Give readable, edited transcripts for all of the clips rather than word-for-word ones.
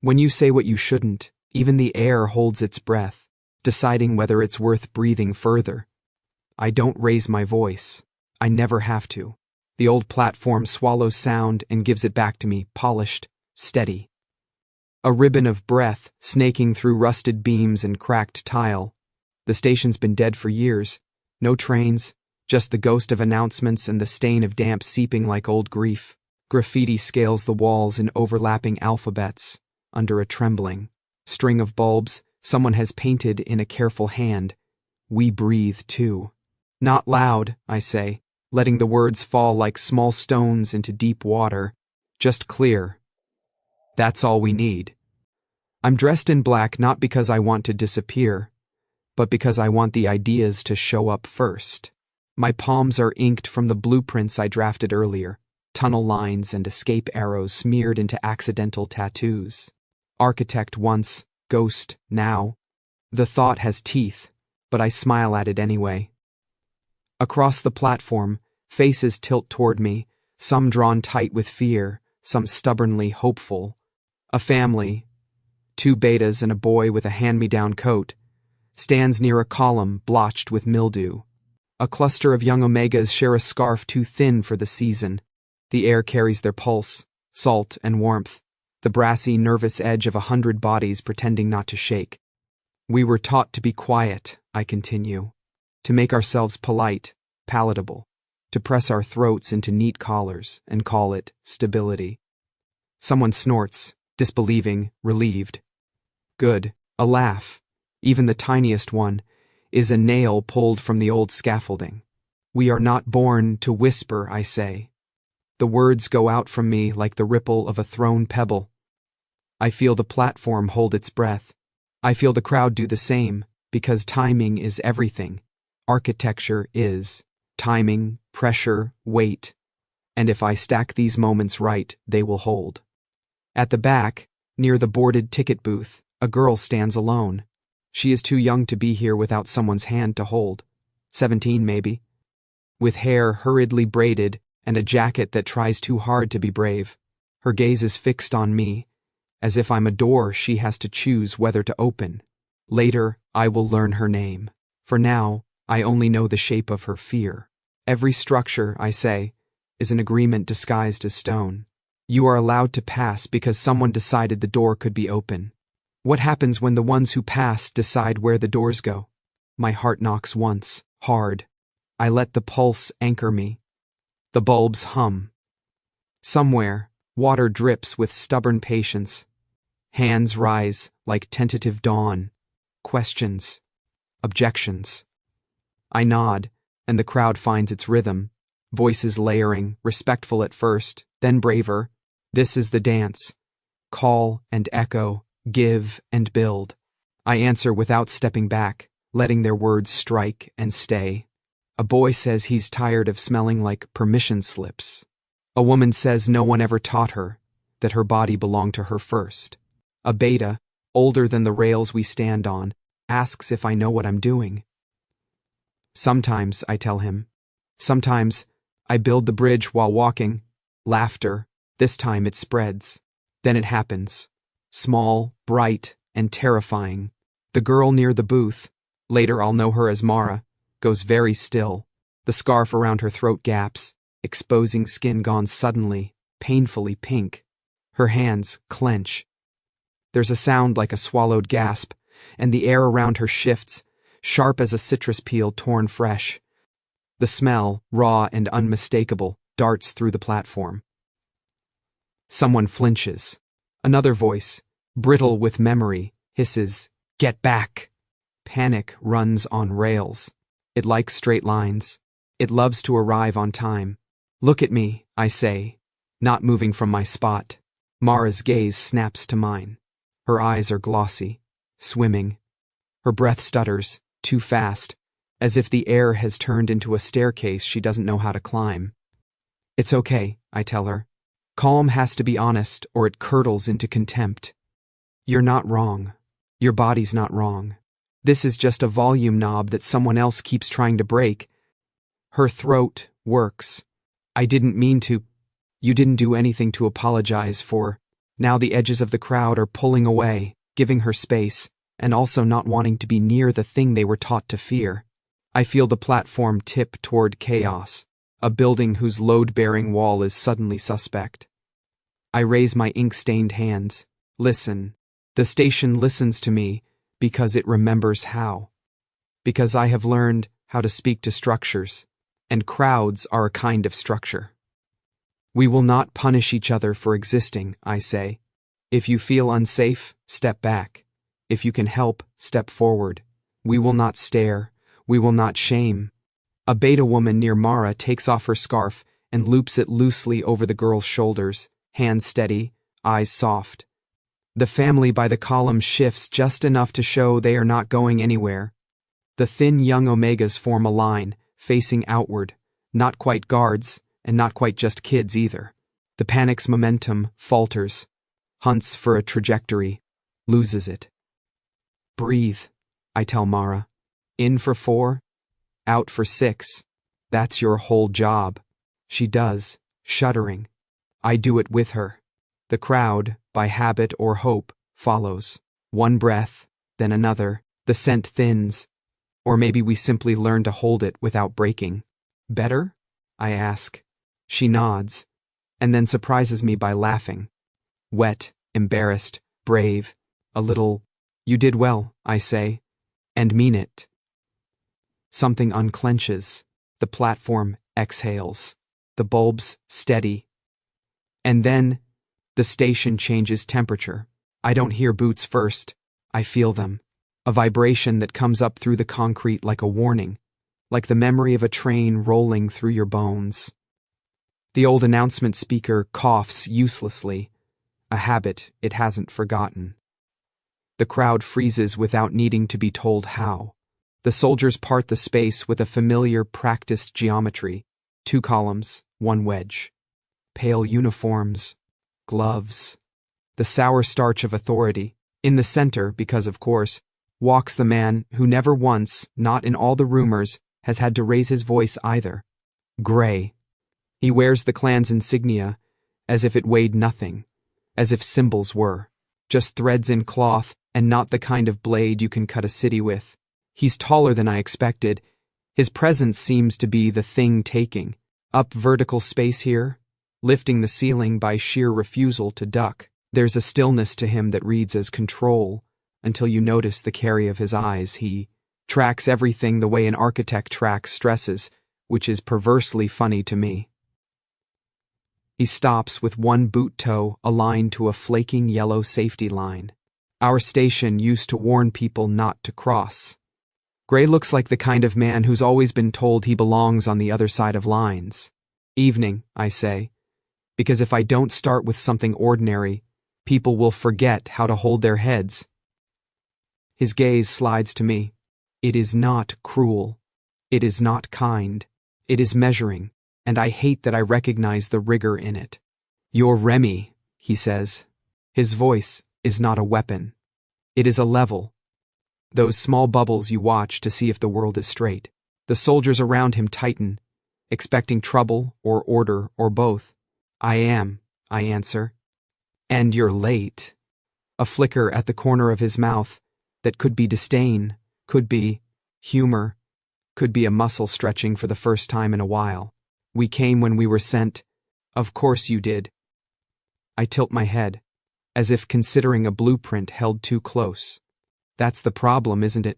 When you say what you shouldn't, even the air holds its breath, deciding whether it's worth breathing further. I don't raise my voice. I never have to. The old platform swallows sound and gives it back to me, polished, steady. A ribbon of breath snaking through rusted beams and cracked tile. The station's been dead for years. No trains, just the ghost of announcements and the stain of damp seeping like old grief. Graffiti scales the walls in overlapping alphabets. Under a trembling string of bulbs, someone has painted in a careful hand, "We breathe too." Not loud, I say, letting the words fall like small stones into deep water, just clear. That's all we need. I'm dressed in black not because I want to disappear, but because I want the ideas to show up first. My palms are inked from the blueprints I drafted earlier, tunnel lines and escape arrows smeared into accidental tattoos. Architect once, ghost now. The thought has teeth, but I smile at it anyway. Across the platform, faces tilt toward me, some drawn tight with fear, some stubbornly hopeful. A family, 2 betas and a boy with a hand-me-down coat, stands near a column blotched with mildew. A cluster of young omegas share a scarf too thin for the season. The air carries their pulse, salt and warmth, the brassy, nervous edge of 100 bodies pretending not to shake. We were taught to be quiet, I continue, to make ourselves polite, palatable, to press our throats into neat collars and call it stability. Someone snorts, disbelieving, relieved. Good, a laugh, even the tiniest one, is a nail pulled from the old scaffolding. We are not born to whisper, I say. The words go out from me like the ripple of a thrown pebble. I feel the platform hold its breath. I feel the crowd do the same, because timing is everything. Architecture is. Timing, pressure, weight. And if I stack these moments right, they will hold. At the back, near the boarded ticket booth, a girl stands alone. She is too young to be here without someone's hand to hold. 17 maybe. With hair hurriedly braided and a jacket that tries too hard to be brave. Her gaze is fixed on me, as if I'm a door she has to choose whether to open. Later, I will learn her name. For now, I only know the shape of her fear. Every structure, I say, is an agreement disguised as stone. You are allowed to pass because someone decided the door could be open. What happens when the ones who pass decide where the doors go? My heart knocks once, hard. I let the pulse anchor me. The bulbs hum. Somewhere, water drips with stubborn patience. Hands rise like tentative dawn. Questions. Objections. I nod, and the crowd finds its rhythm. Voices layering, respectful at first, then braver. This is the dance. Call and echo, give and build. I answer without stepping back, letting their words strike and stay. A boy says he's tired of smelling like permission slips. A woman says no one ever taught her, that her body belonged to her first. A beta, older than the rails we stand on, asks if I know what I'm doing. Sometimes, I tell him. Sometimes, I build the bridge while walking. Laughter. This time it spreads. Then it happens. Small, bright, and terrifying. The girl near the booth, later I'll know her as Mara, goes very still. The scarf around her throat gaps, exposing skin gone suddenly, painfully pink. Her hands clench. There's a sound like a swallowed gasp, and the air around her shifts, sharp as a citrus peel torn fresh. The smell, raw and unmistakable, darts through the platform. Someone flinches. Another voice, brittle with memory, hisses, "Get back!" Panic runs on rails. It likes straight lines. It loves to arrive on time. Look at me, I say, not moving from my spot. Mara's gaze snaps to mine. Her eyes are glossy, swimming. Her breath stutters, too fast, as if the air has turned into a staircase she doesn't know how to climb. It's okay, I tell her. Calm has to be honest, or it curdles into contempt. You're not wrong. Your body's not wrong. This is just a volume knob that someone else keeps trying to break. Her throat works. I didn't mean to. You didn't do anything to apologize for. Now the edges of the crowd are pulling away, giving her space, and also not wanting to be near the thing they were taught to fear. I feel the platform tip toward chaos, a building whose load-bearing wall is suddenly suspect. I raise my ink-stained hands. Listen. The station listens to me because it remembers how. Because I have learned how to speak to structures, and crowds are a kind of structure. We will not punish each other for existing, I say. If you feel unsafe, step back. If you can help, step forward. We will not stare. We will not shame. A beta woman near Mara takes off her scarf and loops it loosely over the girl's shoulders, hands steady, eyes soft. The family by the column shifts just enough to show they are not going anywhere. The thin young omegas form a line, facing outward, not quite guards, and not quite just kids either. The panic's momentum falters, hunts for a trajectory, loses it. Breathe, I tell Mara. In for 4, out for 6. That's your whole job. She does, shuddering. I do it with her. The crowd, by habit or hope, follows. One breath, then another, the scent thins. Or maybe we simply learn to hold it without breaking. Better? I ask. She nods, and then surprises me by laughing. Wet, embarrassed, brave, a little. You did well, I say, and mean it. Something unclenches. The platform exhales. The bulbs steady. And then, the station changes temperature. I don't hear boots first. I feel them. A vibration that comes up through the concrete like a warning, like the memory of a train rolling through your bones. The old announcement speaker coughs uselessly, a habit it hasn't forgotten. The crowd freezes without needing to be told how. The soldiers part the space with a familiar, practiced geometry. 2 columns, 1 wedge. Pale uniforms, gloves. The sour starch of authority. In the center, because of course, walks the man who never once, not in all the rumors, has had to raise his voice either. Gray. He wears the clan's insignia as if it weighed nothing, as if symbols were. Just threads in cloth and not the kind of blade you can cut a city with. He's taller than I expected. His presence seems to be the thing taking up vertical space here, lifting the ceiling by sheer refusal to duck. There's a stillness to him that reads as control, until you notice the carry of his eyes. He tracks everything the way an architect tracks stresses, which is perversely funny to me. He stops with one boot toe aligned to a flaking yellow safety line. Our station used to warn people not to cross. Gray looks like the kind of man who's always been told he belongs on the other side of lines. Evening, I say, because if I don't start with something ordinary, people will forget how to hold their heads. His gaze slides to me. It is not cruel. It is not kind. It is measuring, and I hate that I recognize the rigor in it. You're Remy, he says. His voice is not a weapon. It is a level. Those small bubbles you watch to see if the world is straight. The soldiers around him tighten, expecting trouble or order or both. I am, I answer. And you're late. A flicker at the corner of his mouth that could be disdain, could be humor, could be a muscle stretching for the first time in a while. We came when we were sent. Of course you did. I tilt my head, as if considering a blueprint held too close. That's the problem, isn't it?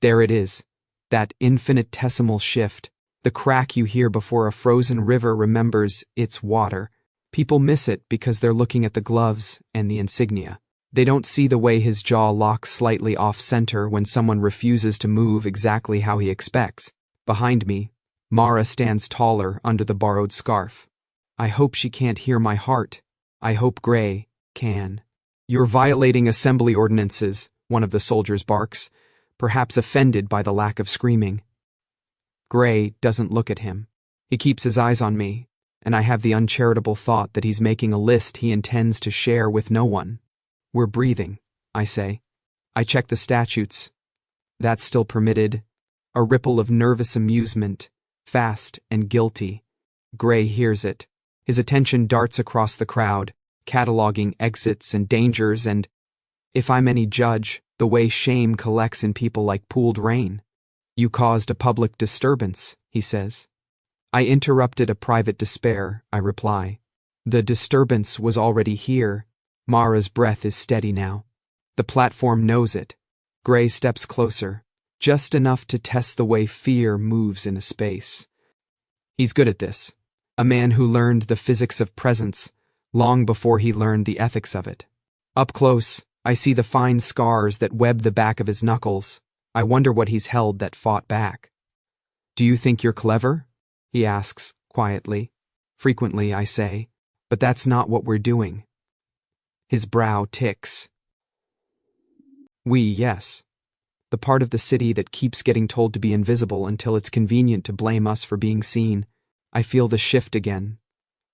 There it is, that infinitesimal shift, the crack you hear before a frozen river remembers its water. People miss it because they're looking at the gloves and the insignia. They don't see the way his jaw locks slightly off-center when someone refuses to move exactly how he expects. Behind me, Mara stands taller under the borrowed scarf. I hope she can't hear my heart. I hope Gray can. You're violating assembly ordinances, one of the soldiers barks, perhaps offended by the lack of screaming. Gray doesn't look at him. He keeps his eyes on me, and I have the uncharitable thought that he's making a list he intends to share with no one. We're breathing, I say. I check the statutes. That's still permitted. A ripple of nervous amusement, fast and guilty. Gray hears it. His attention darts across the crowd, cataloging exits and dangers and, if I'm any judge, the way shame collects in people like pooled rain. You caused a public disturbance, he says. I interrupted a private despair, I reply. The disturbance was already here. Mara's breath is steady now. The platform knows it. Gray steps closer, just enough to test the way fear moves in a space. He's good at this. A man who learned the physics of presence long before he learned the ethics of it. Up close, I see the fine scars that web the back of his knuckles. I wonder what he's held that fought back. Do you think you're clever? He asks, quietly. Frequently, I say, but that's not what we're doing. His brow ticks. We, yes. The part of the city that keeps getting told to be invisible until it's convenient to blame us for being seen. I feel the shift again.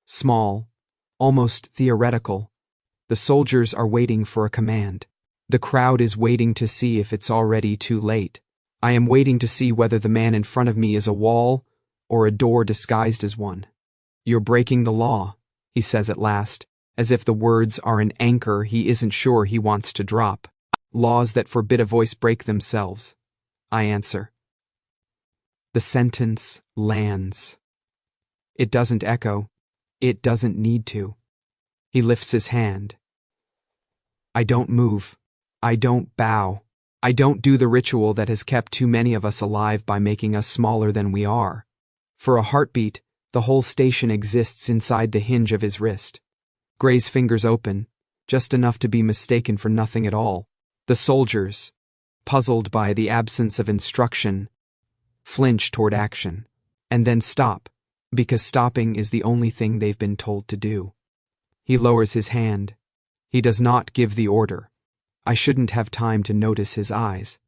Small, almost theoretical. The soldiers are waiting for a command. The crowd is waiting to see if it's already too late. I am waiting to see whether the man in front of me is a wall or a door disguised as one. You're breaking the law, he says at last, as if the words are an anchor he isn't sure he wants to drop. Laws that forbid a voice break themselves. I answer. The sentence lands. It doesn't echo. It doesn't need to. He lifts his hand. I don't move. I don't bow. I don't do the ritual that has kept too many of us alive by making us smaller than we are. For a heartbeat, the whole station exists inside the hinge of his wrist. Gray's fingers open, just enough to be mistaken for nothing at all. The soldiers, puzzled by the absence of instruction, flinch toward action, and then stop, because stopping is the only thing they've been told to do. He lowers his hand. He does not give the order. I shouldn't have time to notice his eyes.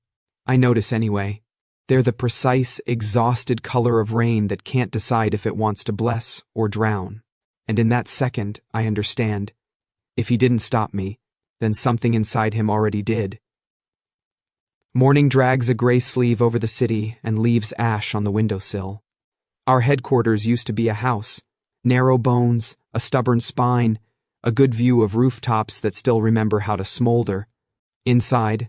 I notice anyway. They're the precise, exhausted color of rain that can't decide if it wants to bless or drown. And in that second, I understand. If he didn't stop me, then something inside him already did. Morning drags a gray sleeve over the city and leaves ash on the windowsill. Our headquarters used to be a house. Narrow bones, a stubborn spine, a good view of rooftops that still remember how to smolder. Inside,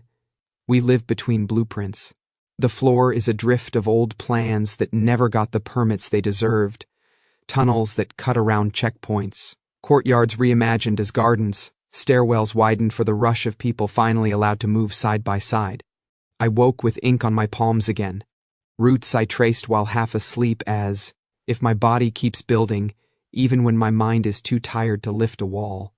we live between blueprints. The floor is a drift of old plans that never got the permits they deserved, tunnels that cut around checkpoints, courtyards reimagined as gardens, stairwells widened for the rush of people finally allowed to move side by side. I woke with ink on my palms again, routes I traced while half asleep as, if my body keeps building, even when my mind is too tired to lift a wall.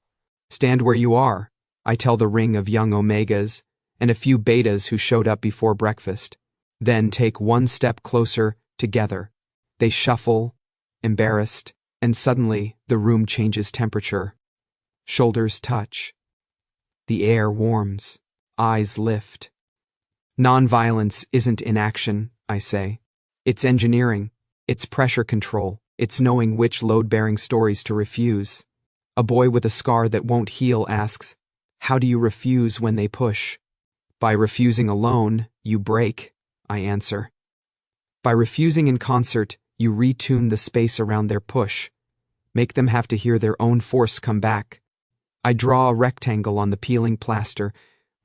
Stand where you are, I tell the ring of young omegas and a few betas who showed up before breakfast. Then take one step closer, together. They shuffle, embarrassed, and suddenly the room changes temperature. Shoulders touch. The air warms. Eyes lift. Nonviolence isn't inaction, I say. It's engineering. It's pressure control. It's knowing which load-bearing stories to refuse. A boy with a scar that won't heal asks, how do you refuse when they push? By refusing alone, you break, I answer. By refusing in concert, you retune the space around their push. Make them have to hear their own force come back. I draw a rectangle on the peeling plaster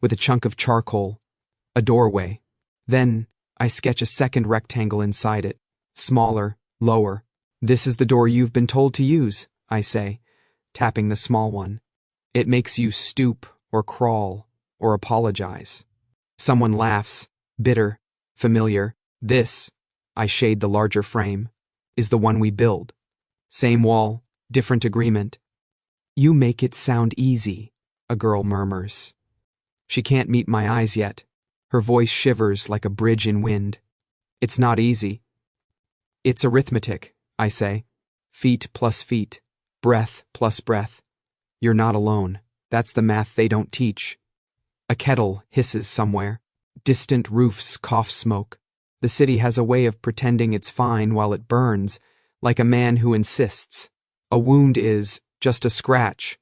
with a chunk of charcoal, a doorway. Then I sketch a second rectangle inside it, smaller, lower. This is the door you've been told to use, I say, tapping the small one. It makes you stoop or crawl or apologize. Someone laughs, bitter, familiar. This, I shade the larger frame, is the one we build. Same wall, different agreement. You make it sound easy, a girl murmurs. She can't meet my eyes yet. Her voice shivers like a bridge in wind. It's not easy. It's arithmetic, I say. Feet plus feet, breath plus breath. You're not alone. That's the math they don't teach. A kettle hisses somewhere. Distant roofs cough smoke. The city has a way of pretending it's fine while it burns, like a man who insists. A wound is just a scratch,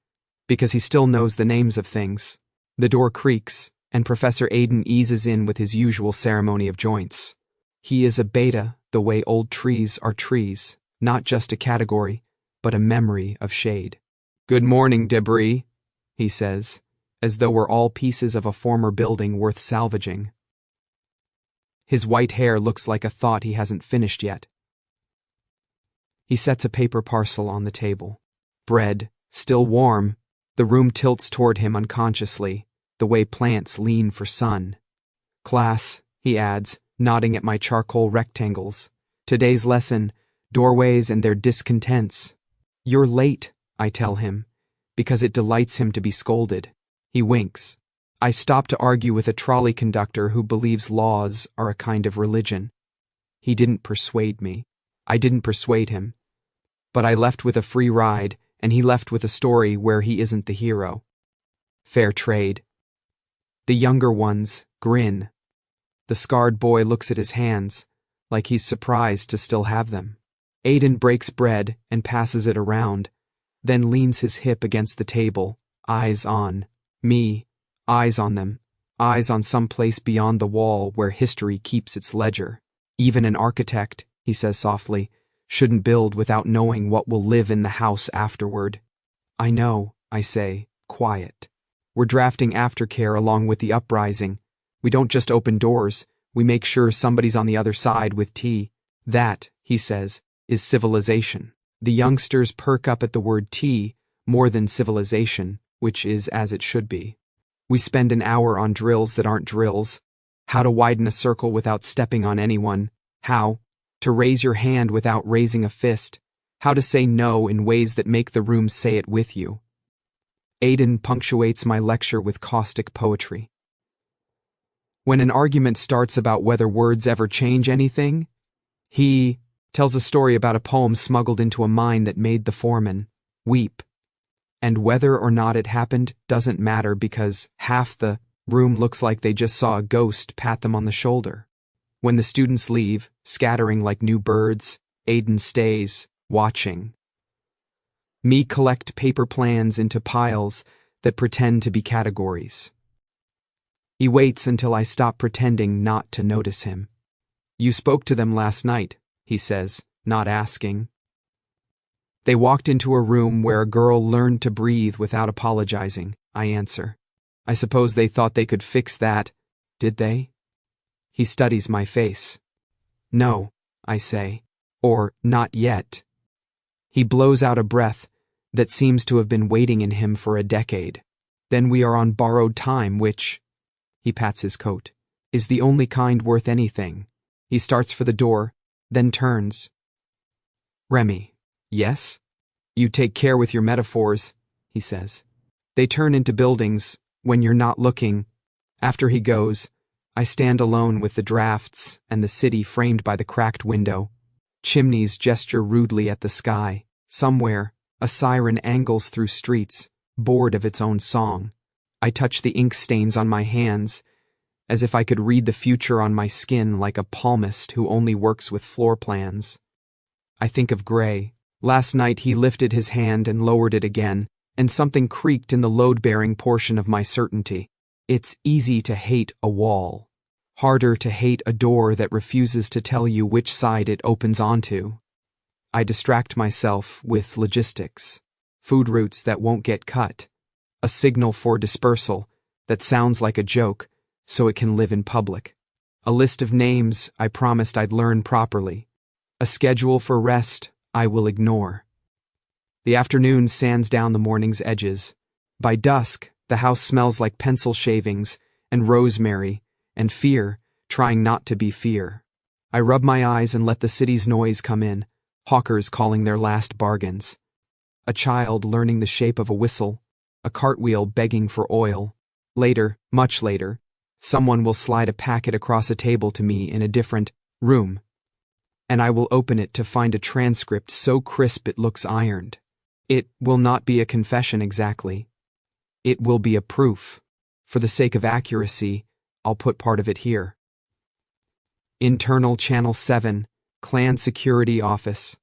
because he still knows the names of things. The door creaks, and Professor Aiden eases in with his usual ceremony of joints. He is a beta the way old trees are trees, not just a category, but a memory of shade. Good morning, debris, he says, as though we're all pieces of a former building worth salvaging. His white hair looks like a thought he hasn't finished yet. He sets a paper parcel on the table. Bread, still warm, the room tilts toward him unconsciously, the way plants lean for sun. Class, he adds, nodding at my charcoal rectangles. Today's lesson, doorways and their discontents. You're late, I tell him, because it delights him to be scolded. He winks. I stop to argue with a trolley conductor who believes laws are a kind of religion. He didn't persuade me. I didn't persuade him. But I left with a free ride, and he left with a story where he isn't the hero. Fair trade. The younger ones grin. The scarred boy looks at his hands, like he's surprised to still have them. Aiden breaks bread and passes it around, then leans his hip against the table, eyes on me, eyes on them, eyes on some place beyond the wall where history keeps its ledger. Even an architect, he says softly, shouldn't build without knowing what will live in the house afterward. I know, I say, quiet. We're drafting aftercare along with the uprising. We don't just open doors, we make sure somebody's on the other side with tea. That, he says, is civilization. The youngsters perk up at the word tea more than civilization, which is as it should be. We spend an hour on drills that aren't drills. How to widen a circle without stepping on anyone. How to raise your hand without raising a fist. How to say no in ways that make the room say it with you. Aiden punctuates my lecture with caustic poetry. When an argument starts about whether words ever change anything, he tells a story about a poem smuggled into a mine that made the foreman weep. And whether or not it happened doesn't matter because half the room looks like they just saw a ghost pat them on the shoulder. When the students leave, scattering like new birds, Aiden stays, watching. Me collect paper plans into piles that pretend to be categories. He waits until I stop pretending not to notice him. You spoke to them last night, he says, not asking. They walked into a room where a girl learned to breathe without apologizing, I answer. I suppose they thought they could fix that, did they? He studies my face. No, I say, or not yet. He blows out a breath that seems to have been waiting in him for a decade. Then we are on borrowed time, which, he pats his coat, is the only kind worth anything. He starts for the door, then turns. Remy, yes? You take care with your metaphors, he says. They turn into buildings when you're not looking. After he goes, I stand alone with the drafts and the city framed by the cracked window. Chimneys gesture rudely at the sky. Somewhere, a siren angles through streets, bored of its own song. I touch the ink stains on my hands, as if I could read the future on my skin like a palmist who only works with floor plans. I think of Gray. Last night he lifted his hand and lowered it again, and something creaked in the load-bearing portion of my certainty. It's easy to hate a wall. Harder to hate a door that refuses to tell you which side it opens onto. I distract myself with logistics. Food routes that won't get cut. A signal for dispersal that sounds like a joke, so it can live in public. A list of names I promised I'd learn properly. A schedule for rest I will ignore. The afternoon sands down the morning's edges. By dusk, the house smells like pencil shavings and rosemary and fear, trying not to be fear. I rub my eyes and let the city's noise come in, hawkers calling their last bargains. A child learning the shape of a whistle, a cartwheel begging for oil. Later, much later, someone will slide a packet across a table to me in a different room, and I will open it to find a transcript so crisp it looks ironed. It will not be a confession exactly. It will be a proof. For the sake of accuracy, I'll put part of it here. Internal Channel 7, Clan Security Office.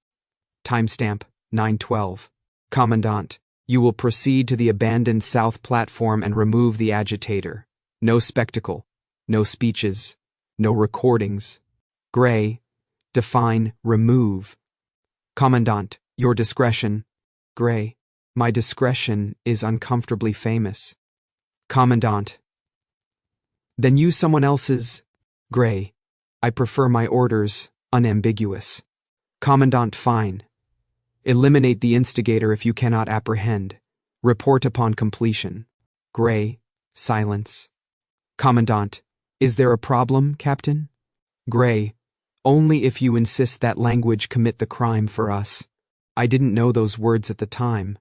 Timestamp 9/12. Commandant, you will proceed to the abandoned south platform and remove the agitator. No spectacle, no speeches, no recordings. Gray, define remove. Commandant, your discretion. Gray, My discretion is uncomfortably famous. Commandant. Then use someone else's. Gray. I prefer my orders unambiguous. Commandant. Fine. Eliminate the instigator if you cannot apprehend. Report upon completion. Gray. Silence. Commandant. Is there a problem, Captain? Gray. Only if you insist that language commit the crime for us. I didn't know those words at the time.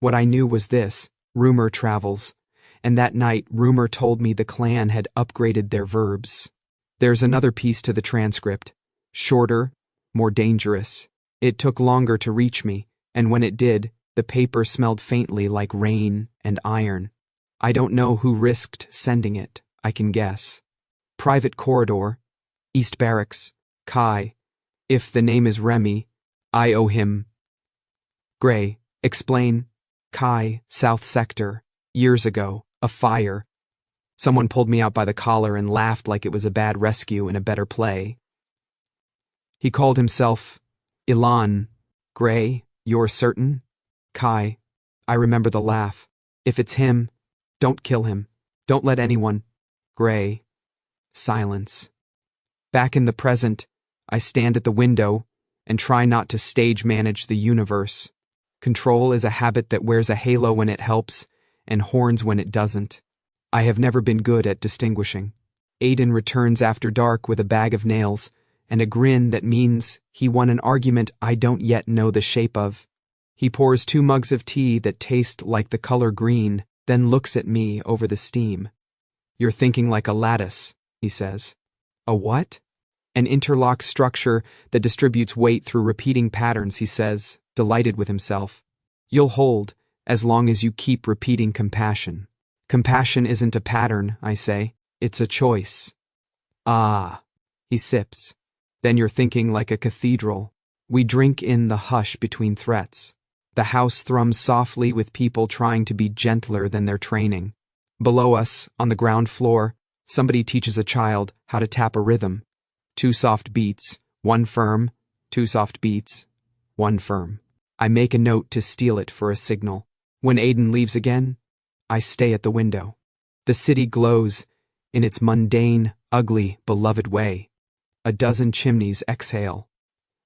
What I knew was this: rumor travels. And that night, rumor told me the clan had upgraded their verbs. There's another piece to the transcript. Shorter, more dangerous. It took longer to reach me, and when it did, the paper smelled faintly like rain and iron. I don't know who risked sending it, I can guess. Private corridor, East Barracks, Kai. If the name is Remy, I owe him. Gray, explain. Kai, South Sector. Years ago, a fire. Someone pulled me out by the collar and laughed like it was a bad rescue in a better play. He called himself Ilan. Gray, you're certain? Kai, I remember the laugh. If it's him, don't kill him. Don't let anyone. Gray. Silence. Back in the present, I stand at the window and try not to stage manage the universe. Control is a habit that wears a halo when it helps and horns when it doesn't. I have never been good at distinguishing. Aiden returns after dark with a bag of nails and a grin that means he won an argument I don't yet know the shape of. He pours 2 mugs of tea that taste like the color green, then looks at me over the steam. You're thinking like a lattice, he says. A what? An interlocked structure that distributes weight through repeating patterns, he says, delighted with himself. You'll hold, as long as you keep repeating compassion. Compassion isn't a pattern, I say. It's a choice. Ah, he sips. Then you're thinking like a cathedral. We drink in the hush between threats. The house thrums softly with people trying to be gentler than their training. Below us, on the ground floor, somebody teaches a child how to tap a rhythm. 2 soft beats, 1 firm, 2 soft beats, 1 firm. I make a note to steal it for a signal. When Aiden leaves again, I stay at the window. The city glows in its mundane, ugly, beloved way. A dozen chimneys exhale.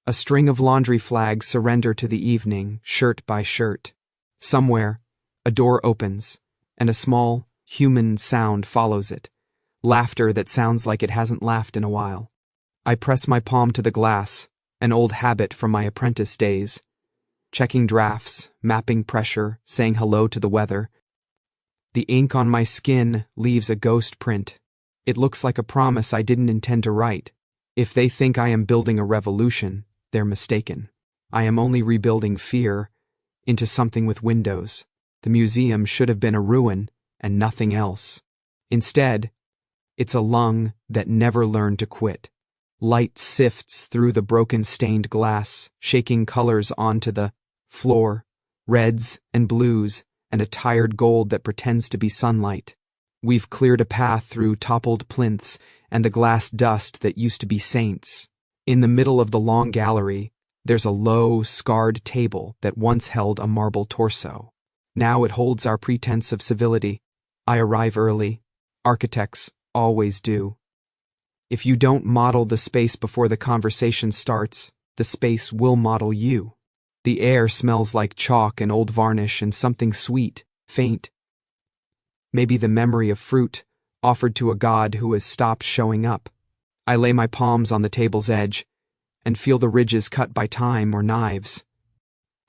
A string of laundry flags surrender to the evening, shirt by shirt. Somewhere, a door opens, and a small, human sound follows it. Laughter that sounds like it hasn't laughed in a while. I press my palm to the glass, an old habit from my apprentice days. Checking drafts, mapping pressure, saying hello to the weather. The ink on my skin leaves a ghost print. It looks like a promise I didn't intend to write. If they think I am building a revolution, they're mistaken. I am only rebuilding fear into something with windows. The museum should have been a ruin and nothing else. Instead, it's a lung that never learned to quit. Light sifts through the broken stained glass, shaking colors onto the floor, reds and blues, and a tired gold that pretends to be sunlight. We've cleared a path through toppled plinths and the glass dust that used to be saints. In the middle of the long gallery, there's a low, scarred table that once held a marble torso. Now it holds our pretense of civility. I arrive early. Architects always do. If you don't model the space before the conversation starts, the space will model you. The air smells like chalk and old varnish and something sweet, faint. Maybe the memory of fruit offered to a god who has stopped showing up. I lay my palms on the table's edge and feel the ridges cut by time or knives.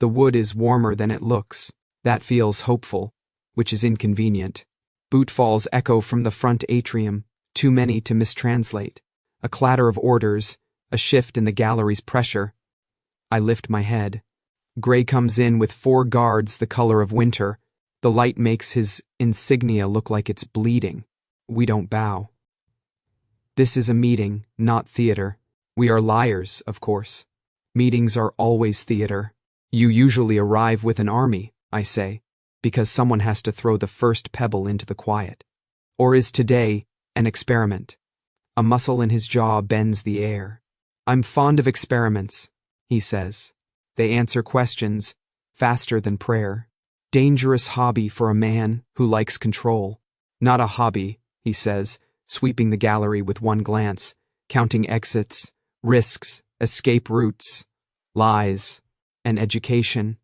The wood is warmer than it looks. That feels hopeful, which is inconvenient. Bootfalls echo from the front atrium, too many to mistranslate. A clatter of orders, a shift in the gallery's pressure. I lift my head. Gray comes in with 4 guards the color of winter. The light makes his insignia look like it's bleeding. We don't bow. This is a meeting, not theater. We are liars, of course. Meetings are always theater. You usually arrive with an army, I say, because someone has to throw the first pebble into the quiet. Or is today an experiment? A muscle in his jaw bends the air. I'm fond of experiments, he says. They answer questions faster than prayer. Dangerous hobby for a man who likes control. Not a hobby, he says, sweeping the gallery with one glance, counting exits, risks, escape routes, lies, and education.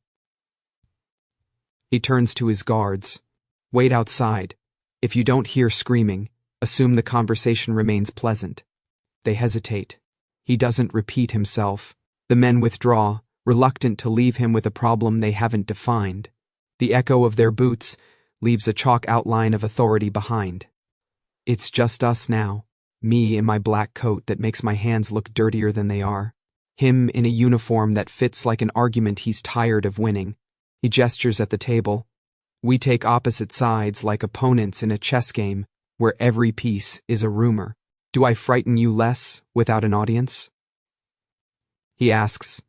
He turns to his guards. Wait outside. If you don't hear screaming, assume the conversation remains pleasant. They hesitate. He doesn't repeat himself. The men withdraw, reluctant to leave him with a problem they haven't defined. The echo of their boots leaves a chalk outline of authority behind. It's just us now. Me in my black coat that makes my hands look dirtier than they are. Him in a uniform that fits like an argument he's tired of winning. He gestures at the table. We take opposite sides like opponents in a chess game where every piece is a rumor. Do I frighten you less without an audience? He asks.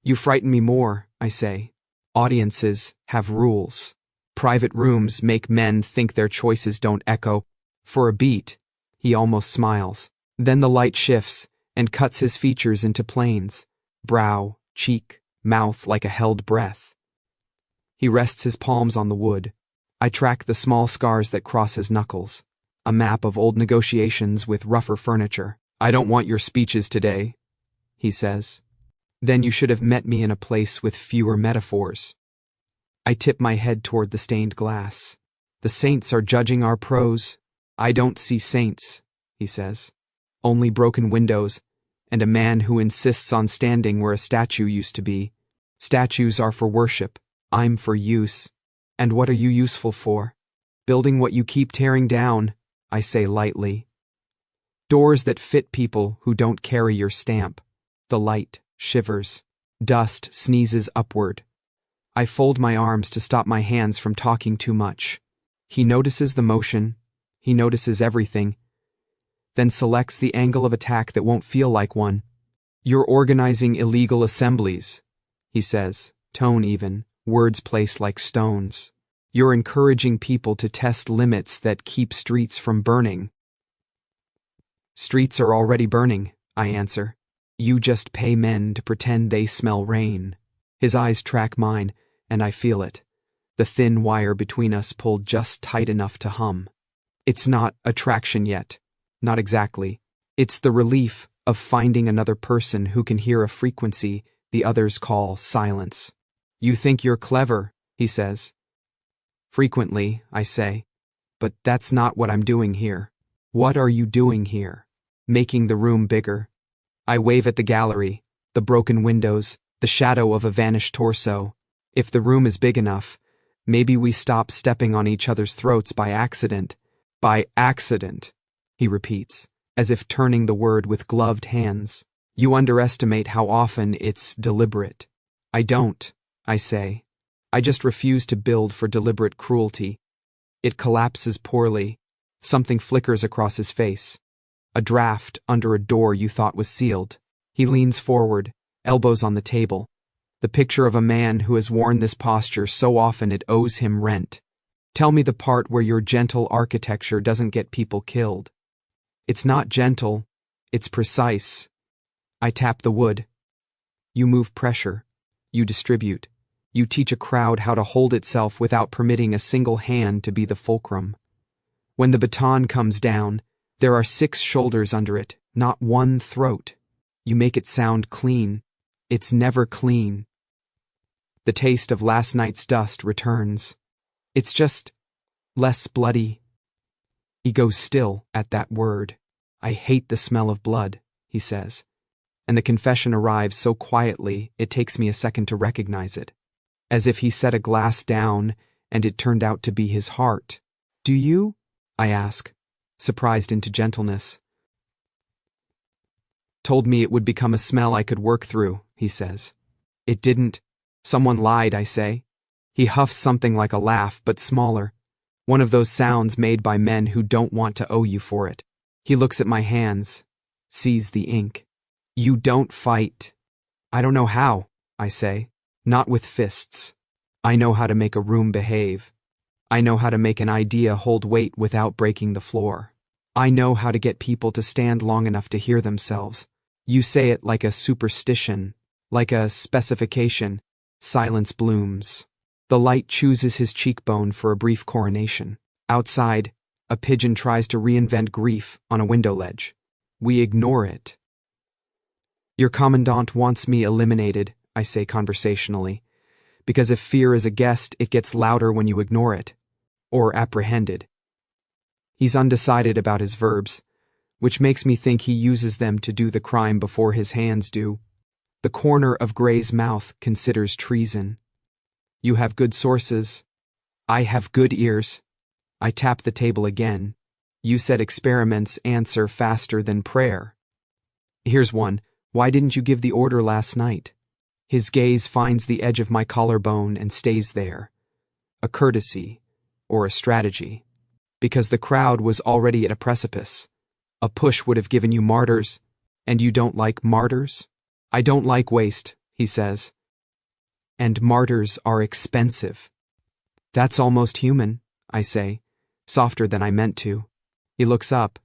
You frighten me more, I say. Audiences have rules. Private rooms make men think their choices don't echo. For a beat, he almost smiles. Then the light shifts and cuts his features into planes. Brow, cheek, mouth like a held breath. He rests his palms on the wood. I track the small scars that cross his knuckles. A map of old negotiations with rougher furniture. I don't want your speeches today, he says. Then you should have met me in a place with fewer metaphors. I tip my head toward the stained glass. The saints are judging our prose. I don't see saints, he says. Only broken windows, and a man who insists on standing where a statue used to be. Statues are for worship. I'm for use. And what are you useful for? Building what you keep tearing down, I say lightly. Doors that fit people who don't carry your stamp. The light shivers. Dust sneezes upward. I fold my arms to stop my hands from talking too much. He notices the motion. He notices everything. Then selects the angle of attack that won't feel like one. You're organizing illegal assemblies, he says, tone even, words placed like stones. You're encouraging people to test limits that keep streets from burning. Streets are already burning, I answer. You just pay men to pretend they smell rain. His eyes track mine, and I feel it. The thin wire between us pulled just tight enough to hum. It's not attraction yet. Not exactly. It's the relief of finding another person who can hear a frequency the others call silence. You think you're clever, he says. Frequently, I say. But that's not what I'm doing here. What are you doing here? Making the room bigger. I wave at the gallery, the broken windows, the shadow of a vanished torso. If the room is big enough, maybe we stop stepping on each other's throats by accident. By accident, he repeats, as if turning the word with gloved hands. You underestimate how often it's deliberate. I don't, I say. I just refuse to build for deliberate cruelty. It collapses poorly. Something flickers across his face. A draft under a door you thought was sealed. He leans forward, elbows on the table. The picture of a man who has worn this posture so often it owes him rent. Tell me the part where your gentle architecture doesn't get people killed. It's not gentle, it's precise. I tap the wood. You move pressure. You distribute. You teach a crowd how to hold itself without permitting a single hand to be the fulcrum. When the baton comes down, there are 6 shoulders under it, not one throat. You make it sound clean. It's never clean. The taste of last night's dust returns. It's just less bloody. He goes still at that word. I hate the smell of blood, he says. And the confession arrives so quietly it takes me a second to recognize it. As if he set a glass down and it turned out to be his heart. Do you? I ask, surprised into gentleness. Told me it would become a smell I could work through, he says. It didn't. Someone lied, I say. He huffs something like a laugh, but smaller. One of those sounds made by men who don't want to owe you for it. He looks at my hands, sees the ink. You don't fight. I don't know how, I say. Not with fists. I know how to make a room behave. I know how to make an idea hold weight without breaking the floor. I know how to get people to stand long enough to hear themselves. You say it like a superstition, like a specification. Silence blooms. The light chooses his cheekbone for a brief coronation. Outside, a pigeon tries to reinvent grief on a window ledge. We ignore it. Your commandant wants me eliminated, I say conversationally, because if fear is a guest, it gets louder when you ignore it, or apprehended. He's undecided about his verbs, which makes me think he uses them to do the crime before his hands do. The corner of Gray's mouth considers treason. You have good sources. I have good ears. I tap the table again. You said experiments answer faster than prayer. Here's one. Why didn't you give the order last night? His gaze finds the edge of my collarbone and stays there. A courtesy, or a strategy. Because the crowd was already at a precipice. A push would have given you martyrs, and you don't like martyrs? I don't like waste, he says. And martyrs are expensive. That's almost human, I say, softer than I meant to. He looks up.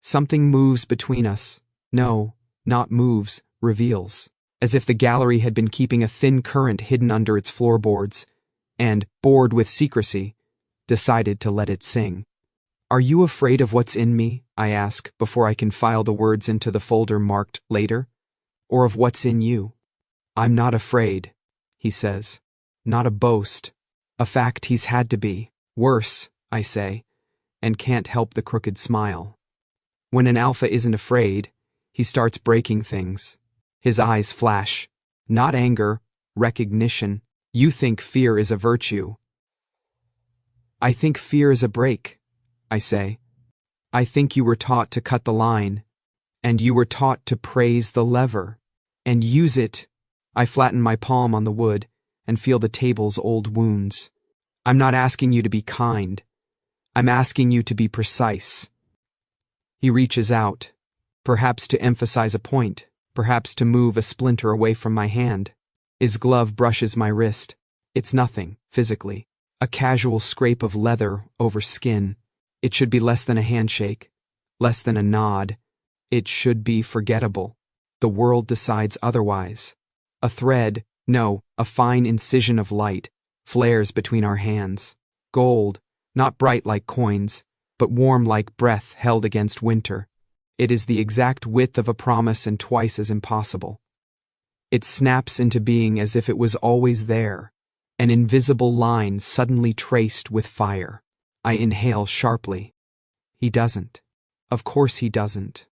Something moves between us. No, not moves, reveals. As if the gallery had been keeping a thin current hidden under its floorboards, and, bored with secrecy, decided to let it sing. Are you afraid of what's in me? I ask before I can file the words into the folder marked later. Or of what's in you? I'm not afraid, he says. Not a boast. A fact he's had to be. Worse, I say, and can't help the crooked smile. When an alpha isn't afraid, he starts breaking things. His eyes flash. Not anger, recognition. You think fear is a virtue. I think fear is a break, I say. I think you were taught to cut the line, and you were taught to praise the lever, and use it. I flatten my palm on the wood and feel the table's old wounds. I'm not asking you to be kind. I'm asking you to be precise. He reaches out, perhaps to emphasize a point, perhaps to move a splinter away from my hand. His glove brushes my wrist. It's nothing, physically. A casual scrape of leather over skin. It should be less than a handshake, less than a nod. It should be forgettable. The world decides otherwise. A thread, no, a fine incision of light, flares between our hands. Gold, not bright like coins, but warm like breath held against winter. It is the exact width of a promise and twice as impossible. It snaps into being as if it was always there, an invisible line suddenly traced with fire. I inhale sharply. He doesn't. Of course he doesn't.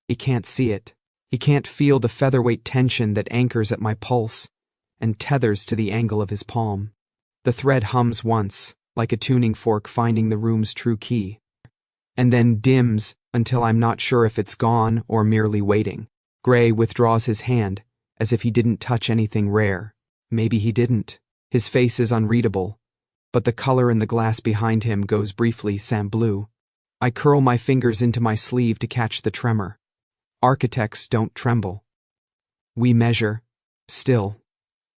He can't see it. He can't feel the featherweight tension that anchors at my pulse and tethers to the angle of his palm. The thread hums once, like a tuning fork finding the room's true key, and then dims until I'm not sure if it's gone or merely waiting. Gray withdraws his hand, as if he didn't touch anything rare. Maybe he didn't. His face is unreadable, but the color in the glass behind him goes briefly sand blue. I curl my fingers into my sleeve to catch the tremor. Architects don't tremble. We measure. Still,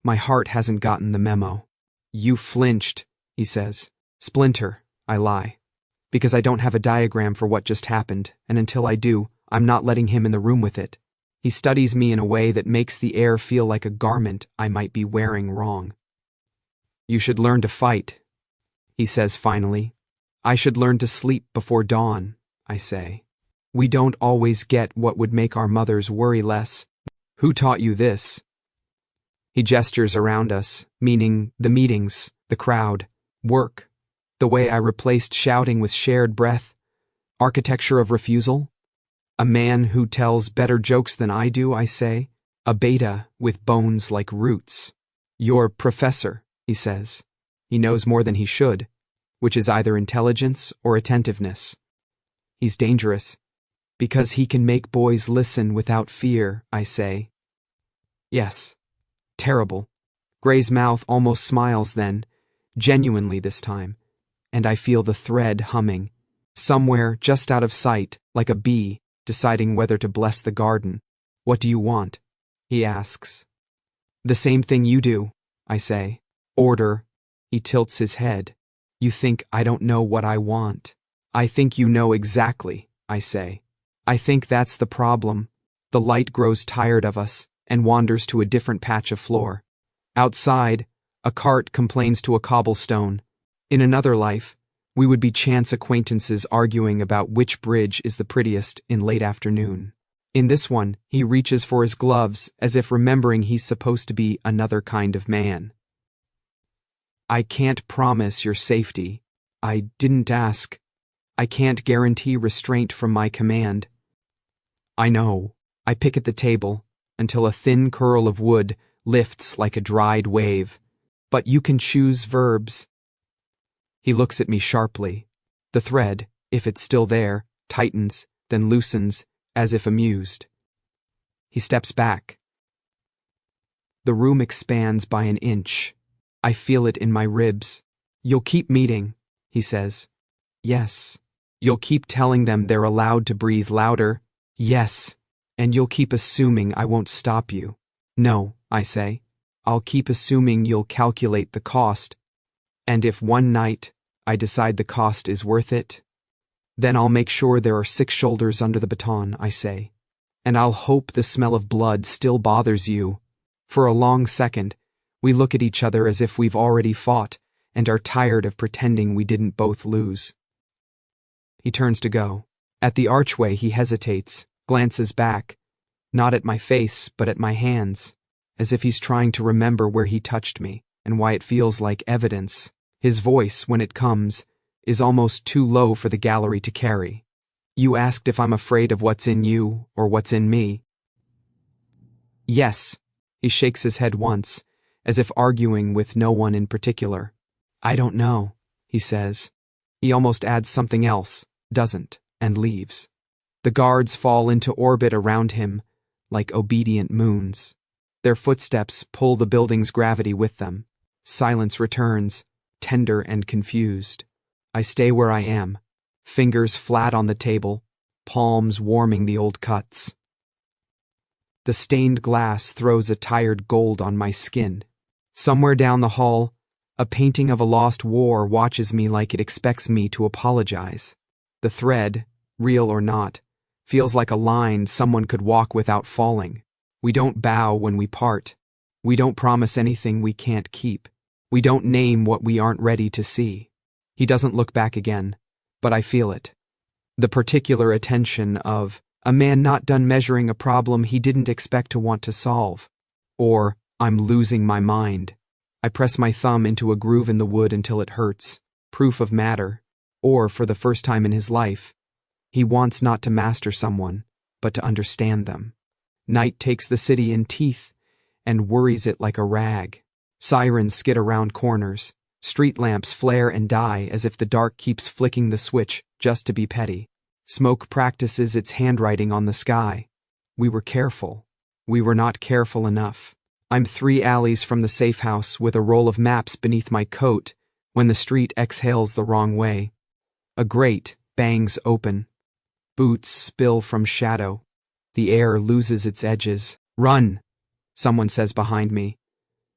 my heart hasn't gotten the memo. You flinched, he says. Splinter, I lie. Because I don't have a diagram for what just happened, and until I do, I'm not letting him in the room with it. He studies me in a way that makes the air feel like a garment I might be wearing wrong. You should learn to fight, he says finally. I should learn to sleep before dawn, I say. We don't always get what would make our mothers worry less. Who taught you this? He gestures around us, meaning the meetings, the crowd, work, the way I replaced shouting with shared breath, architecture of refusal. A man who tells better jokes than I do, I say, a beta with bones like roots. Your professor, he says. He knows more than he should, which is either intelligence or attentiveness. He's dangerous, because he can make boys listen without fear, I say. Yes. Terrible. Gray's mouth almost smiles then, genuinely this time, and I feel the thread humming. Somewhere just out of sight, like a bee, deciding whether to bless the garden. What do you want? He asks. The same thing you do, I say. Order. He tilts his head. You think I don't know what I want. I think you know exactly, I say. I think that's the problem. The light grows tired of us and wanders to a different patch of floor. Outside, A cart complains to a cobblestone. In another life, we would be chance acquaintances arguing about which bridge is the prettiest in late afternoon. In this one, he reaches for his gloves as if remembering he's supposed to be another kind of man. I can't promise your safety. I didn't ask. I can't guarantee restraint from my command. I know. I pick at the table until a thin curl of wood lifts like a dried wave. But you can choose verbs. He looks at me sharply. The thread, if it's still there, tightens, then loosens, as if amused. He steps back. The room expands by an inch. I feel it in my ribs. You'll keep meeting, he says. Yes. You'll keep telling them they're allowed to breathe louder. Yes. And you'll keep assuming I won't stop you. No, I say. I'll keep assuming you'll calculate the cost. And if one night I decide the cost is worth it, then I'll make sure there are 6 shoulders under the baton, I say. And I'll hope the smell of blood still bothers you. For a long second, we look at each other as if we've already fought and are tired of pretending we didn't both lose. He turns to go. At the archway, he hesitates, glances back, not at my face, but at my hands, as if he's trying to remember where he touched me and why it feels like evidence. His voice, when it comes, is almost too low for the gallery to carry. You asked if I'm afraid of what's in you or what's in me. Yes. He shakes his head once, as if arguing with no one in particular. I don't know, he says. He almost adds something else, doesn't, and leaves. The guards fall into orbit around him, like obedient moons. Their footsteps pull the building's gravity with them. Silence returns, tender and confused. I stay where I am, fingers flat on the table, palms warming the old cuts. The stained glass throws a tired gold on my skin. Somewhere down the hall, a painting of a lost war watches me like it expects me to apologize. The thread, real or not, feels like a line someone could walk without falling. We don't bow when we part. We don't promise anything we can't keep. We don't name what we aren't ready to see. He doesn't look back again, but I feel it. The particular attention of a man not done measuring a problem he didn't expect to want to solve. Or, I'm losing my mind. I press my thumb into a groove in the wood until it hurts, proof of matter. Or, for the first time in his life, he wants not to master someone, but to understand them. Night takes the city in teeth and worries it like a rag. Sirens skid around corners. Street lamps flare and die as if the dark keeps flicking the switch just to be petty. Smoke practices its handwriting on the sky. We were careful. We were not careful enough. I'm 3 alleys from the safe house with a roll of maps beneath my coat when the street exhales the wrong way. A grate bangs open. Boots spill from shadow. The air loses its edges. Run, someone says behind me.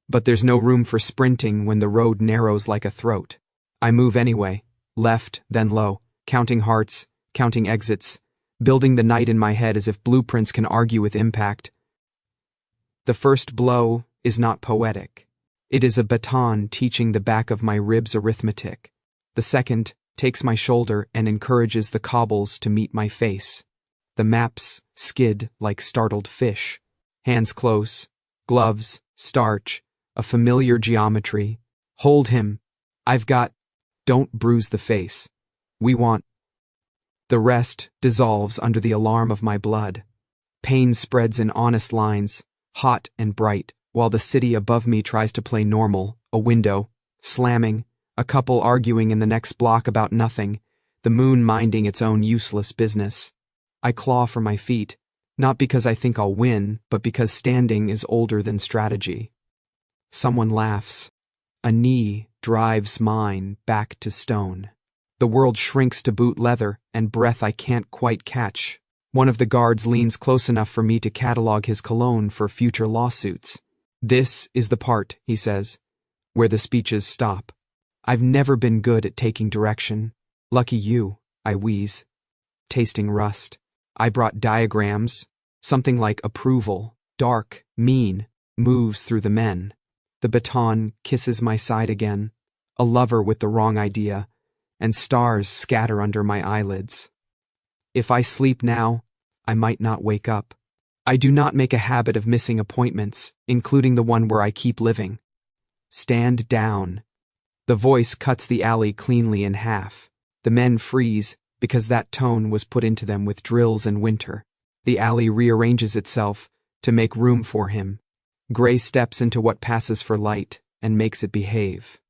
But there's no room for sprinting when the road narrows like a throat. I move anyway, left, then low, counting hearts, counting exits, building the night in my head as if blueprints can argue with impact. The first blow is not poetic. It is a baton teaching the back of my ribs arithmetic. The second takes my shoulder and encourages the cobbles to meet my face. The maps skid like startled fish. Hands close, gloves, starch, a familiar geometry. Hold him. I've got. Don't bruise the face. We want. The rest dissolves under the alarm of my blood. Pain spreads in honest lines, hot and bright, while the city above me tries to play normal, a window, slamming, a couple arguing in the next block about nothing, the moon minding its own useless business. I claw for my feet, not because I think I'll win, but because standing is older than strategy. Someone laughs. A knee drives mine back to stone. The world shrinks to boot leather and breath I can't quite catch. One of the guards leans close enough for me to catalog his cologne for future lawsuits. This is the part, he says, where the speeches stop. I've never been good at taking direction. Lucky you, I wheeze. Tasting rust. I brought diagrams. Something like approval, dark, mean, moves through the men. The baton kisses my side again, a lover with the wrong idea, and stars scatter under my eyelids. If I sleep now, I might not wake up. I do not make a habit of missing appointments, including the one where I keep living. Stand down. The voice cuts the alley cleanly in half. The men freeze, because that tone was put into them with drills in winter. The alley rearranges itself to make room for him. Gray steps into what passes for light and makes it behave.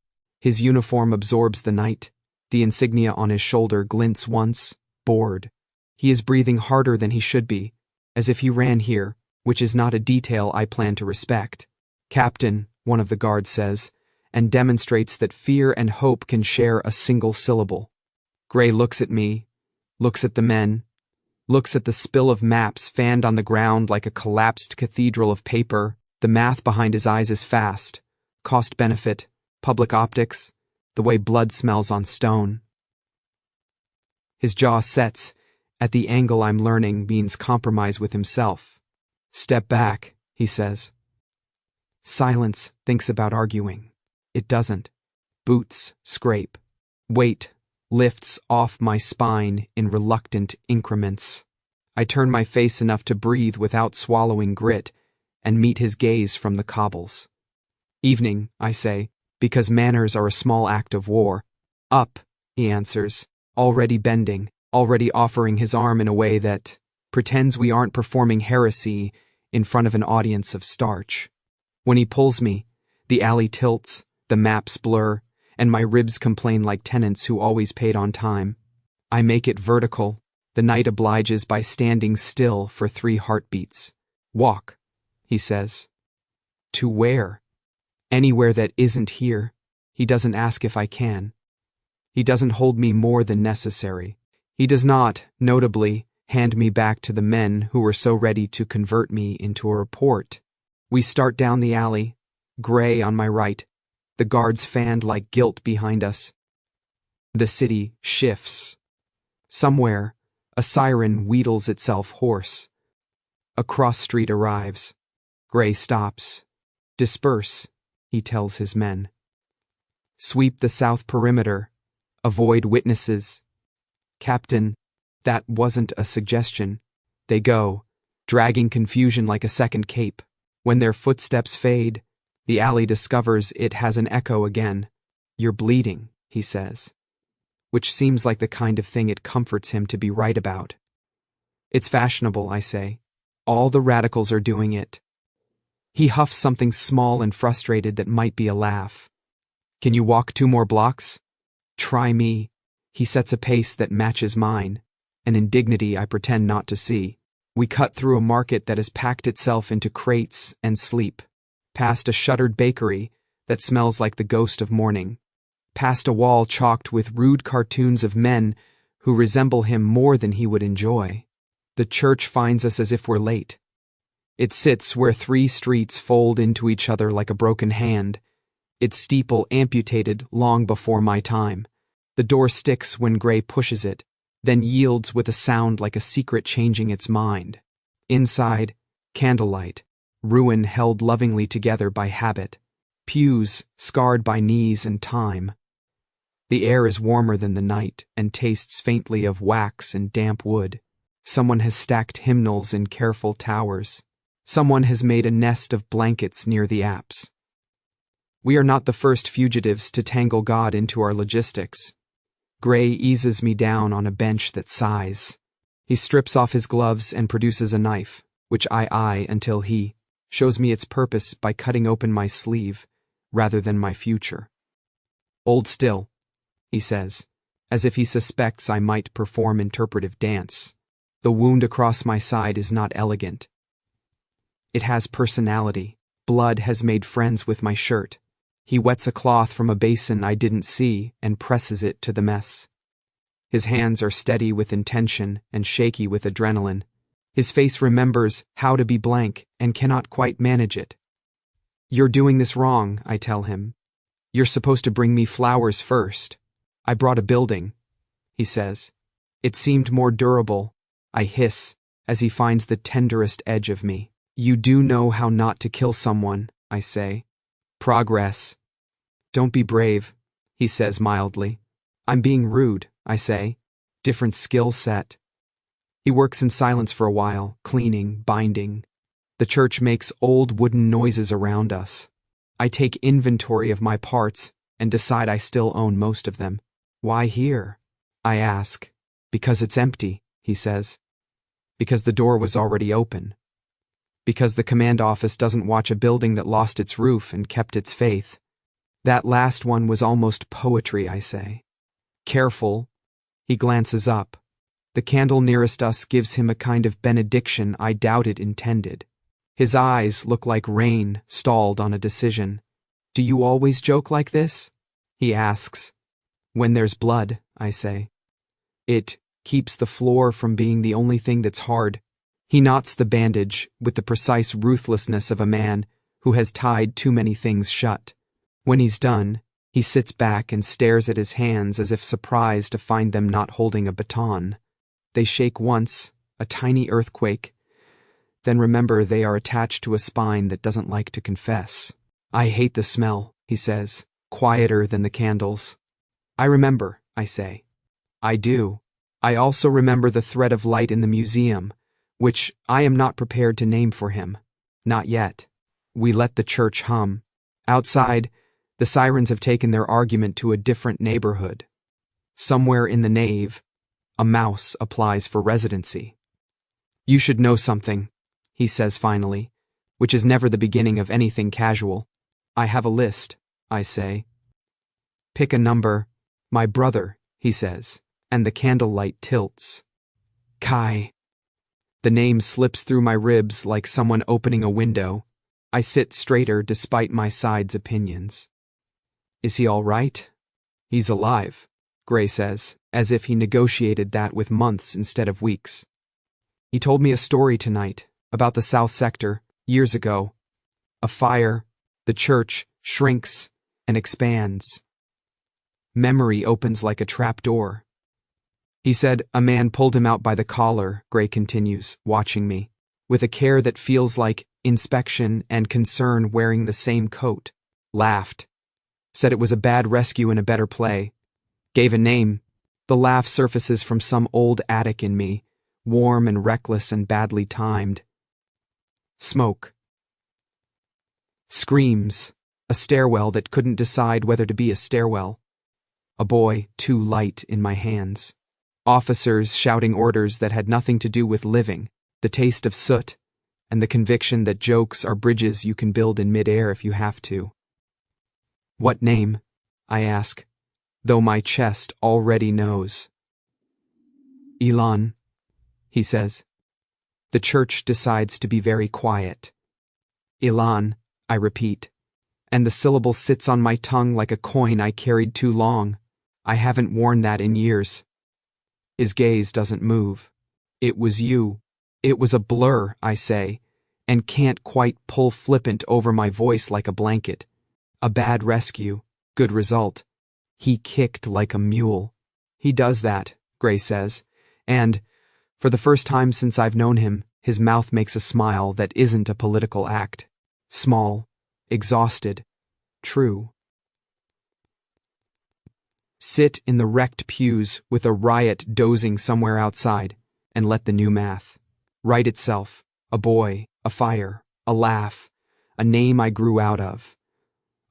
His uniform absorbs the night. The insignia on his shoulder glints once, bored. He is breathing harder than he should be, as if he ran here, which is not a detail I plan to respect. Captain, one of the guards says, and demonstrates that fear and hope can share a single syllable. Gray looks at me, looks at the men, looks at the spill of maps fanned on the ground like a collapsed cathedral of paper. The math behind his eyes is fast. Cost-benefit, public optics, the way blood smells on stone. His jaw sets. At the angle I'm learning means compromise with himself. Step back, he says. Silence thinks about arguing. It doesn't. Boots scrape. Weight lifts off my spine in reluctant increments. I turn my face enough to breathe without swallowing grit and meet his gaze from the cobbles. Evening, I say, because manners are a small act of war. Up, he answers, already bending, already offering his arm in a way that pretends we aren't performing heresy in front of an audience of starch. When he pulls me, the alley tilts, the maps blur, and my ribs complain like tenants who always paid on time. I make it vertical. The night obliges by standing still for 3 heartbeats. Walk, he says. To where? Anywhere that isn't here. He doesn't ask if I can. He doesn't hold me more than necessary. He does not, notably, hand me back to the men who were so ready to convert me into a report. We start down the alley, Gray on my right, the guards fanned like guilt behind us. The city shifts. Somewhere, a siren wheedles itself hoarse. A cross street arrives. Gray stops. Disperse, he tells his men. Sweep the south perimeter. Avoid witnesses. Captain, that wasn't a suggestion. They go, dragging confusion like a second cape. When their footsteps fade, the alley discovers it has an echo again. You're bleeding, he says. Which seems like the kind of thing it comforts him to be right about. It's fashionable, I say. All the radicals are doing it. He huffs something small and frustrated that might be a laugh. Can you walk 2 more blocks? Try me. He sets a pace that matches mine, an indignity I pretend not to see. We cut through a market that has packed itself into crates and sleep, past a shuttered bakery that smells like the ghost of morning, past a wall chalked with rude cartoons of men who resemble him more than he would enjoy. The church finds us as if we're late. It sits where 3 streets fold into each other like a broken hand, its steeple amputated long before my time. The door sticks when Gray pushes it, then yields with a sound like a secret changing its mind. Inside, candlelight, ruin held lovingly together by habit, pews scarred by knees and time. The air is warmer than the night and tastes faintly of wax and damp wood. Someone has stacked hymnals in careful towers. Someone has made a nest of blankets near the apse. We are not the first fugitives to tangle God into our logistics. Gray eases me down on a bench that sighs. He strips off his gloves and produces a knife, which I eye until he shows me its purpose by cutting open my sleeve, rather than my future. Hold still, he says, as if he suspects I might perform interpretive dance. The wound across my side is not elegant. It has personality. Blood has made friends with my shirt. He wets a cloth from a basin I didn't see and presses it to the mess. His hands are steady with intention and shaky with adrenaline. His face remembers how to be blank and cannot quite manage it. You're doing this wrong, I tell him. You're supposed to bring me flowers first. I brought a building, he says. It seemed more durable, I hiss, as he finds the tenderest edge of me. You do know how not to kill someone, I say. Progress. Don't be brave, he says mildly. I'm being rude, I say. Different skill set. He works in silence for a while, cleaning, binding. The church makes old wooden noises around us. I take inventory of my parts and decide I still own most of them. Why here? I ask. Because it's empty, he says. Because the door was already open. Because the command office doesn't watch a building that lost its roof and kept its faith. That last one was almost poetry, I say. Careful. He glances up. The candle nearest us gives him a kind of benediction I doubt it intended. His eyes look like rain stalled on a decision. Do you always joke like this? He asks. When there's blood, I say. It keeps the floor from being the only thing that's hard. He knots the bandage with the precise ruthlessness of a man who has tied too many things shut. When he's done, he sits back and stares at his hands as if surprised to find them not holding a baton. They shake once, a tiny earthquake, then remember they are attached to a spine that doesn't like to confess. I hate the smell, he says, quieter than the candles. I remember, I say. I do. I also remember the thread of light in the museum, which I am not prepared to name for him. Not yet. We let the church hum. Outside, the sirens have taken their argument to a different neighborhood. Somewhere in the nave, a mouse applies for residency. You should know something, he says finally, which is never the beginning of anything casual. I have a list, I say. Pick a number. My brother, he says, and the candlelight tilts. Kai. The name slips through my ribs like someone opening a window. I sit straighter despite my side's opinions. Is he all right? He's alive, Gray says, as if he negotiated that with months instead of weeks. He told me a story tonight about the South Sector, years ago. A fire, the church shrinks and expands. Memory opens like a trap door. He said a man pulled him out by the collar, Gray continues, watching me, with a care that feels like inspection and concern wearing the same coat. Laughed. Said it was a bad rescue and a better play. Gave a name. The laugh surfaces from some old attic in me, warm and reckless and badly timed. Smoke. Screams. A stairwell that couldn't decide whether to be a stairwell. A boy too light in my hands. Officers shouting orders that had nothing to do with living, the taste of soot, and the conviction that jokes are bridges you can build in midair if you have to. What name? I ask, though my chest already knows. Elon, he says. The church decides to be very quiet. Elon, I repeat, and the syllable sits on my tongue like a coin I carried too long. I haven't worn that in years. His gaze doesn't move. It was you. It was a blur, I say, and can't quite pull flippant over my voice like a blanket. A bad rescue, good result. He kicked like a mule. He does that, Gray says, and, for the first time since I've known him, his mouth makes a smile that isn't a political act. Small, exhausted, true. Sit in the wrecked pews with a riot dozing somewhere outside, and let the new math. Write itself, a boy, a fire, a laugh, a name I grew out of.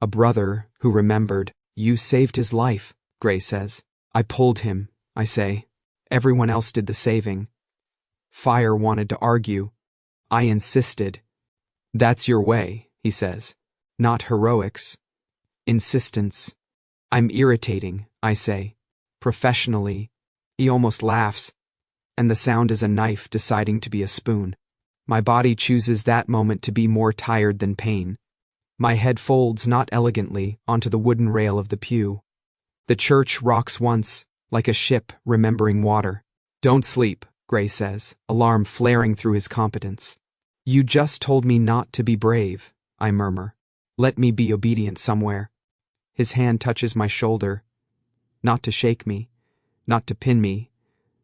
A brother who remembered. You saved his life, Gray says. I pulled him, I say. Everyone else did the saving. Fire wanted to argue. I insisted. That's your way, he says. Not heroics. Insistence. I'm irritating, I say. Professionally. He almost laughs. And the sound is a knife deciding to be a spoon. My body chooses that moment to be more tired than pain. My head folds not elegantly onto the wooden rail of the pew. The church rocks once, like a ship remembering water. Don't sleep, Gray says, alarm flaring through his competence. You just told me not to be brave, I murmur. Let me be obedient somewhere. His hand touches my shoulder. Not to shake me, not to pin me,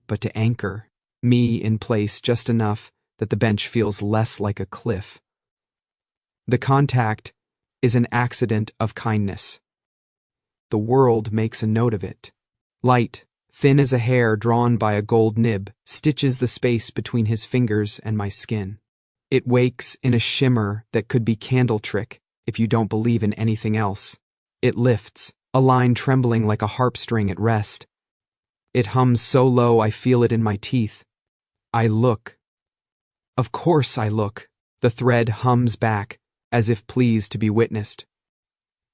but to anchor me in place just enough that the bench feels less like a cliff. The contact is an accident of kindness. The world makes a note of it. Light, thin as a hair drawn by a gold nib, stitches the space between his fingers and my skin. It wakes in a shimmer that could be candle trick if you don't believe in anything else. It lifts, a line trembling like a harp string at rest. It hums so low I feel it in my teeth. I look. Of course I look. The thread hums back, as if pleased to be witnessed.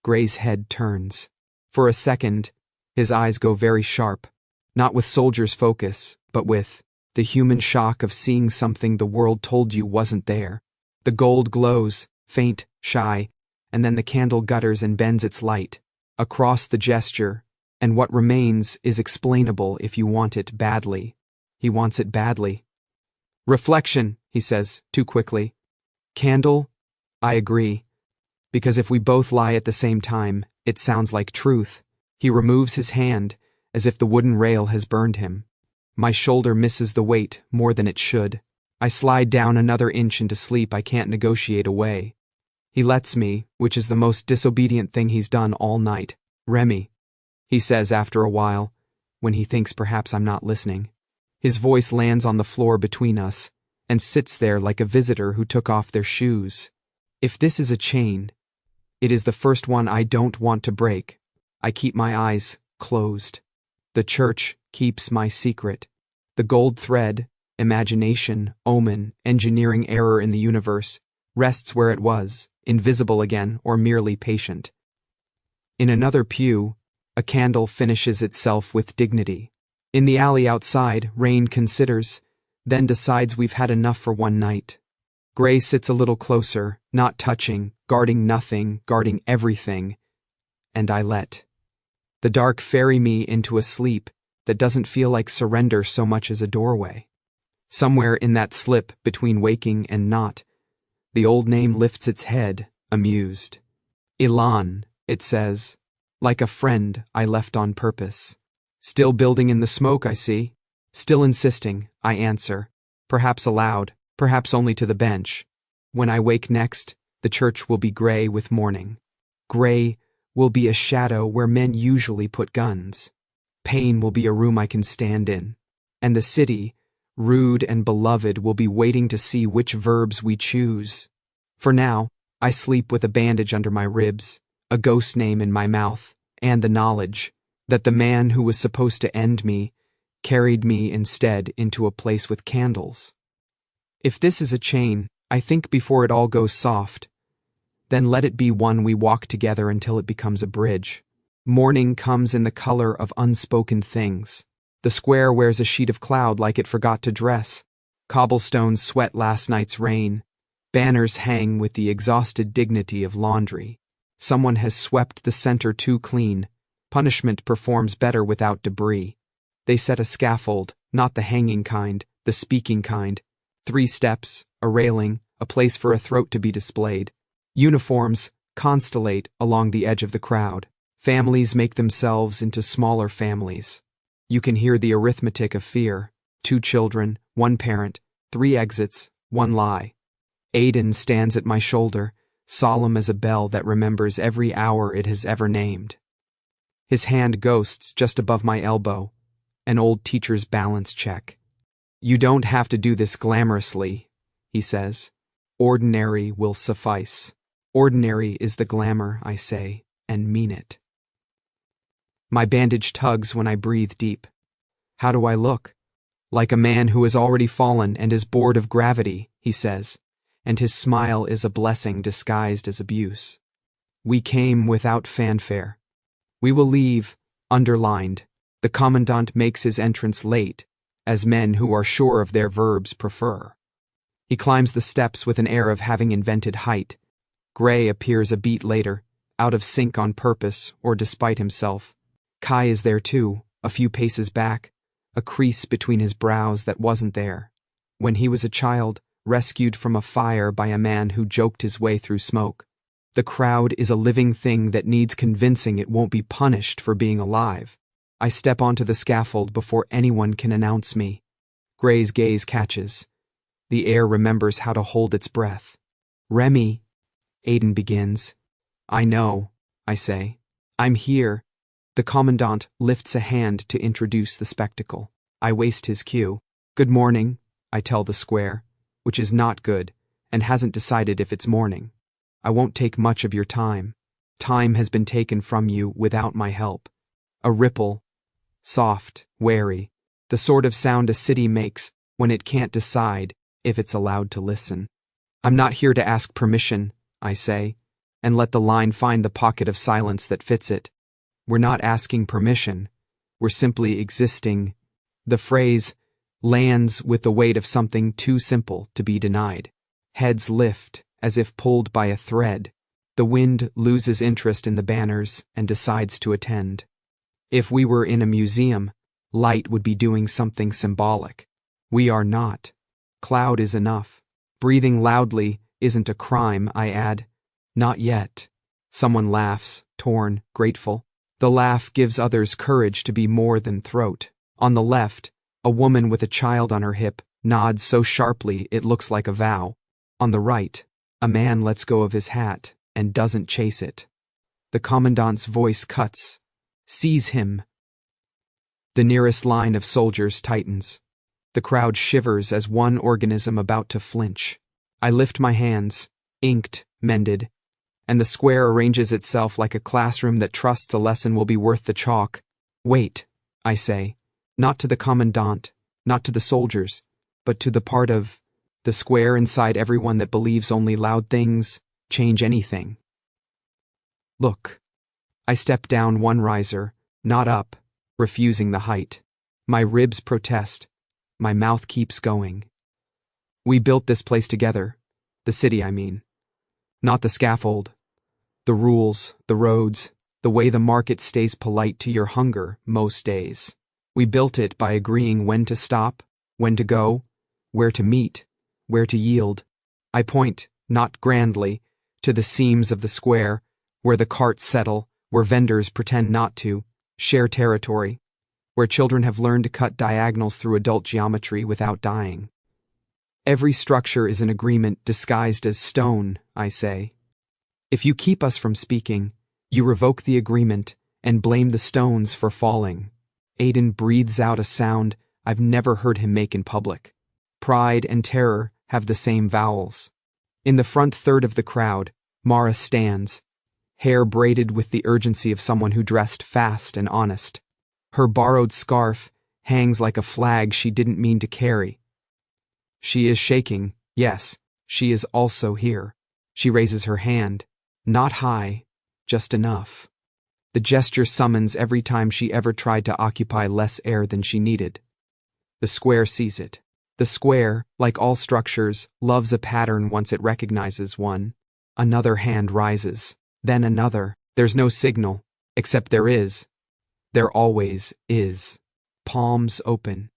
Gray's head turns. For a second, his eyes go very sharp, not with soldier's focus, but with the human shock of seeing something the world told you wasn't there. The gold glows, faint, shy, and then the candle gutters and bends its light across the gesture, and what remains is explainable if you want it badly. He wants it badly. Reflection, he says, too quickly. Candle? I agree. Because if we both lie at the same time, it sounds like truth. He removes his hand, as if the wooden rail has burned him. My shoulder misses the weight more than it should. I slide down another inch into sleep I can't negotiate away. He lets me, which is the most disobedient thing he's done all night. Remy, he says after a while, when he thinks perhaps I'm not listening. His voice lands on the floor between us, and sits there like a visitor who took off their shoes. If this is a chain, it is the first one I don't want to break. I keep my eyes closed. The church keeps my secret. The gold thread, imagination, omen, engineering error in the universe, rests where it was, invisible again or merely patient. In another pew, a candle finishes itself with dignity. In the alley outside, Rain considers, then decides we've had enough for one night. Gray sits a little closer, not touching, guarding nothing, guarding everything, and I let the dark ferry me into a sleep that doesn't feel like surrender so much as a doorway. Somewhere in that slip between waking and not, the old name lifts its head, amused. Elan, it says, like a friend I left on purpose. Still building in the smoke, I see. Still insisting, I answer, perhaps aloud, perhaps only to the bench. When I wake next, the church will be gray with mourning. Gray will be a shadow where men usually put guns. Pain will be a room I can stand in. And the city, rude and beloved, will be waiting to see which verbs we choose. For now, I sleep with a bandage under my ribs, a ghost name in my mouth, and the knowledge that the man who was supposed to end me carried me instead into a place with candles. If this is a chain, I think before it all goes soft, then let it be one we walk together until it becomes a bridge. Morning comes in the color of unspoken things. The square wears a sheet of cloud like it forgot to dress. Cobblestones sweat last night's rain. Banners hang with the exhausted dignity of laundry. Someone has swept the center too clean. Punishment performs better without debris. They set a scaffold, not the hanging kind, the speaking kind. 3 steps, a railing, a place for a throat to be displayed. Uniforms constellate along the edge of the crowd. Families make themselves into smaller families. You can hear the arithmetic of fear. 2 children, 1 parent, 3 exits, 1 lie. Aiden stands at my shoulder, solemn as a bell that remembers every hour it has ever named. His hand ghosts just above my elbow, an old teacher's balance check. You don't have to do this glamorously, he says. Ordinary will suffice. Ordinary is the glamour, I say, and mean it. My bandage tugs when I breathe deep. How do I look? Like a man who has already fallen and is bored of gravity, he says, and his smile is a blessing disguised as abuse. We came without fanfare. We will leave, underlined. The commandant makes his entrance late, as men who are sure of their verbs prefer. He climbs the steps with an air of having invented height. Gray appears a beat later, out of sync on purpose or despite himself. Kai is there too, a few paces back, a crease between his brows that wasn't there. When he was a child, rescued from a fire by a man who joked his way through smoke. The crowd is a living thing that needs convincing it won't be punished for being alive. I step onto the scaffold before anyone can announce me. Gray's gaze catches. The air remembers how to hold its breath. Remy, Aiden begins. I know, I say. I'm here. The commandant lifts a hand to introduce the spectacle. I waste his cue. Good morning, I tell the square, which is not good, and hasn't decided if it's morning. I won't take much of your time. Time has been taken from you without my help. A ripple, soft, wary, the sort of sound a city makes when it can't decide if it's allowed to listen. I'm not here to ask permission, I say, and let the line find the pocket of silence that fits it. We're not asking permission. We're simply existing. The phrase lands with the weight of something too simple to be denied. Heads lift, as if pulled by a thread. The wind loses interest in the banners and decides to attend. If we were in a museum, light would be doing something symbolic. We are not. Cloud is enough. Breathing loudly isn't a crime, I add. Not yet. Someone laughs, torn, grateful. The laugh gives others courage to be more than throat. On the left, a woman with a child on her hip nods so sharply it looks like a vow. On the right, a man lets go of his hat and doesn't chase it. The commandant's voice cuts. Seize him. The nearest line of soldiers tightens. The crowd shivers as one organism about to flinch. I lift my hands, inked, mended, and the square arranges itself like a classroom that trusts a lesson will be worth the chalk. Wait, I say, not to the commandant, not to the soldiers, but to the part of the square inside everyone that believes only loud things change anything. Look. I step down one riser, not up, refusing the height. My ribs protest. My mouth keeps going. We built this place together. The city, I mean. Not the scaffold. The rules, the roads, the way the market stays polite to your hunger most days. We built it by agreeing when to stop, when to go, where to meet, where to yield. I point, not grandly, to the seams of the square, where the carts settle, where vendors pretend not to, share territory, where children have learned to cut diagonals through adult geometry without dying. Every structure is an agreement disguised as stone, I say. If you keep us from speaking, you revoke the agreement and blame the stones for falling. Aiden breathes out a sound I've never heard him make in public. Pride and terror have the same vowels. In the front third of the crowd, Mara stands, hair braided with the urgency of someone who dressed fast and honest. Her borrowed scarf hangs like a flag she didn't mean to carry. She is shaking, yes, she is also here. She raises her hand, not high, just enough. The gesture summons every time she ever tried to occupy less air than she needed. The square sees it. The square, like all structures, loves a pattern once it recognizes one. Another hand rises, then another. There's no signal, except there is. There always is. Palms open.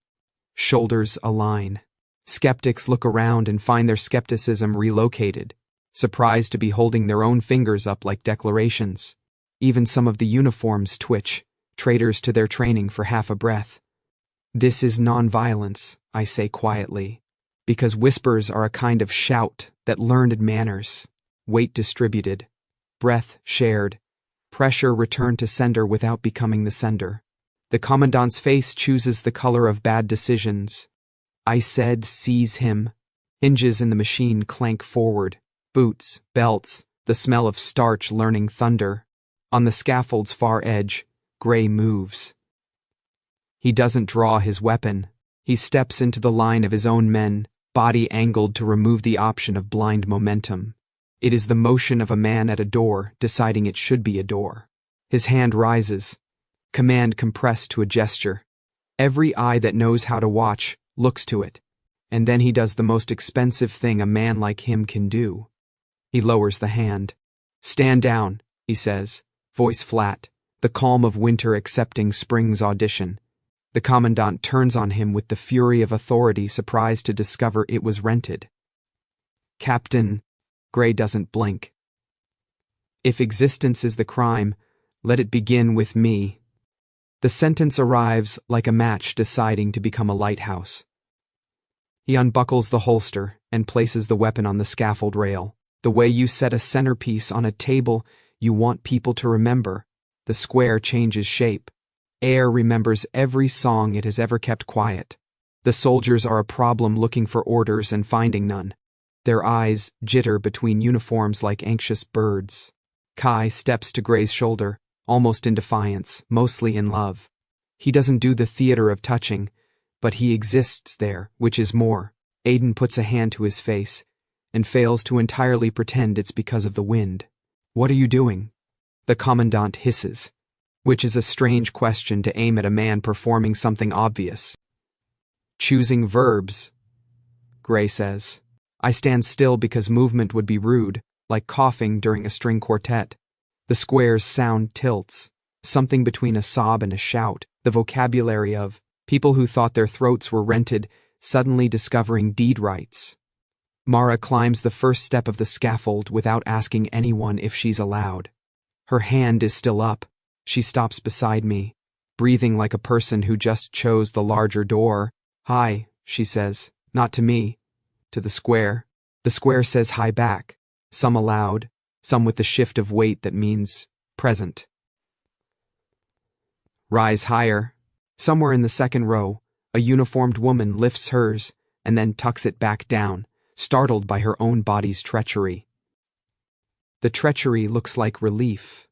Shoulders align. Skeptics look around and find their skepticism relocated, surprised to be holding their own fingers up like declarations. Even some of the uniforms twitch, traitors to their training for half a breath. This is nonviolence, I say quietly, because whispers are a kind of shout that learned manners. Weight distributed, breath shared, pressure returned to sender without becoming the sender. The commandant's face chooses the color of bad decisions. I said seize him. Hinges in the machine clank forward. Boots, belts, the smell of starch learning thunder. On the scaffold's far edge, Gray moves. He doesn't draw his weapon. He steps into the line of his own men, body angled to remove the option of blind momentum. It is the motion of a man at a door deciding it should be a door. His hand rises, command compressed to a gesture. Every eye that knows how to watch looks to it, and then he does the most expensive thing a man like him can do. He lowers the hand. Stand down, he says, voice flat, the calm of winter accepting spring's audition. The commandant turns on him with the fury of authority, surprised to discover it was rented. Captain, Gray doesn't blink. If existence is the crime, let it begin with me. The sentence arrives like a match deciding to become a lighthouse. He unbuckles the holster and places the weapon on the scaffold rail, the way you set a centerpiece on a table You want people to remember. The square changes shape. Air remembers every song it has ever kept quiet. The soldiers are a problem looking for orders and finding none. Their eyes jitter between uniforms like anxious birds. Kai steps to Gray's shoulder, almost in defiance, mostly in love. He doesn't do the theater of touching, but he exists there, which is more. Aiden puts a hand to his face and fails to entirely pretend it's because of the wind. "What are you doing?" The commandant hisses, which is a strange question to aim at a man performing something obvious. "Choosing verbs," Gray says. I stand still because movement would be rude, like coughing during a string quartet. The square's sound tilts, something between a sob and a shout, the vocabulary of people who thought their throats were rented, suddenly discovering deed rights. Mara climbs the first step of the scaffold without asking anyone if she's allowed. Her hand is still up. She stops beside me, breathing like a person who just chose the larger door. "Hi," she says, not to me, to the square. The square says hi back, some aloud, some with the shift of weight that means present. Rise higher. Somewhere in the second row, a uniformed woman lifts hers and then tucks it back down, startled by her own body's treachery. The treachery looks like relief.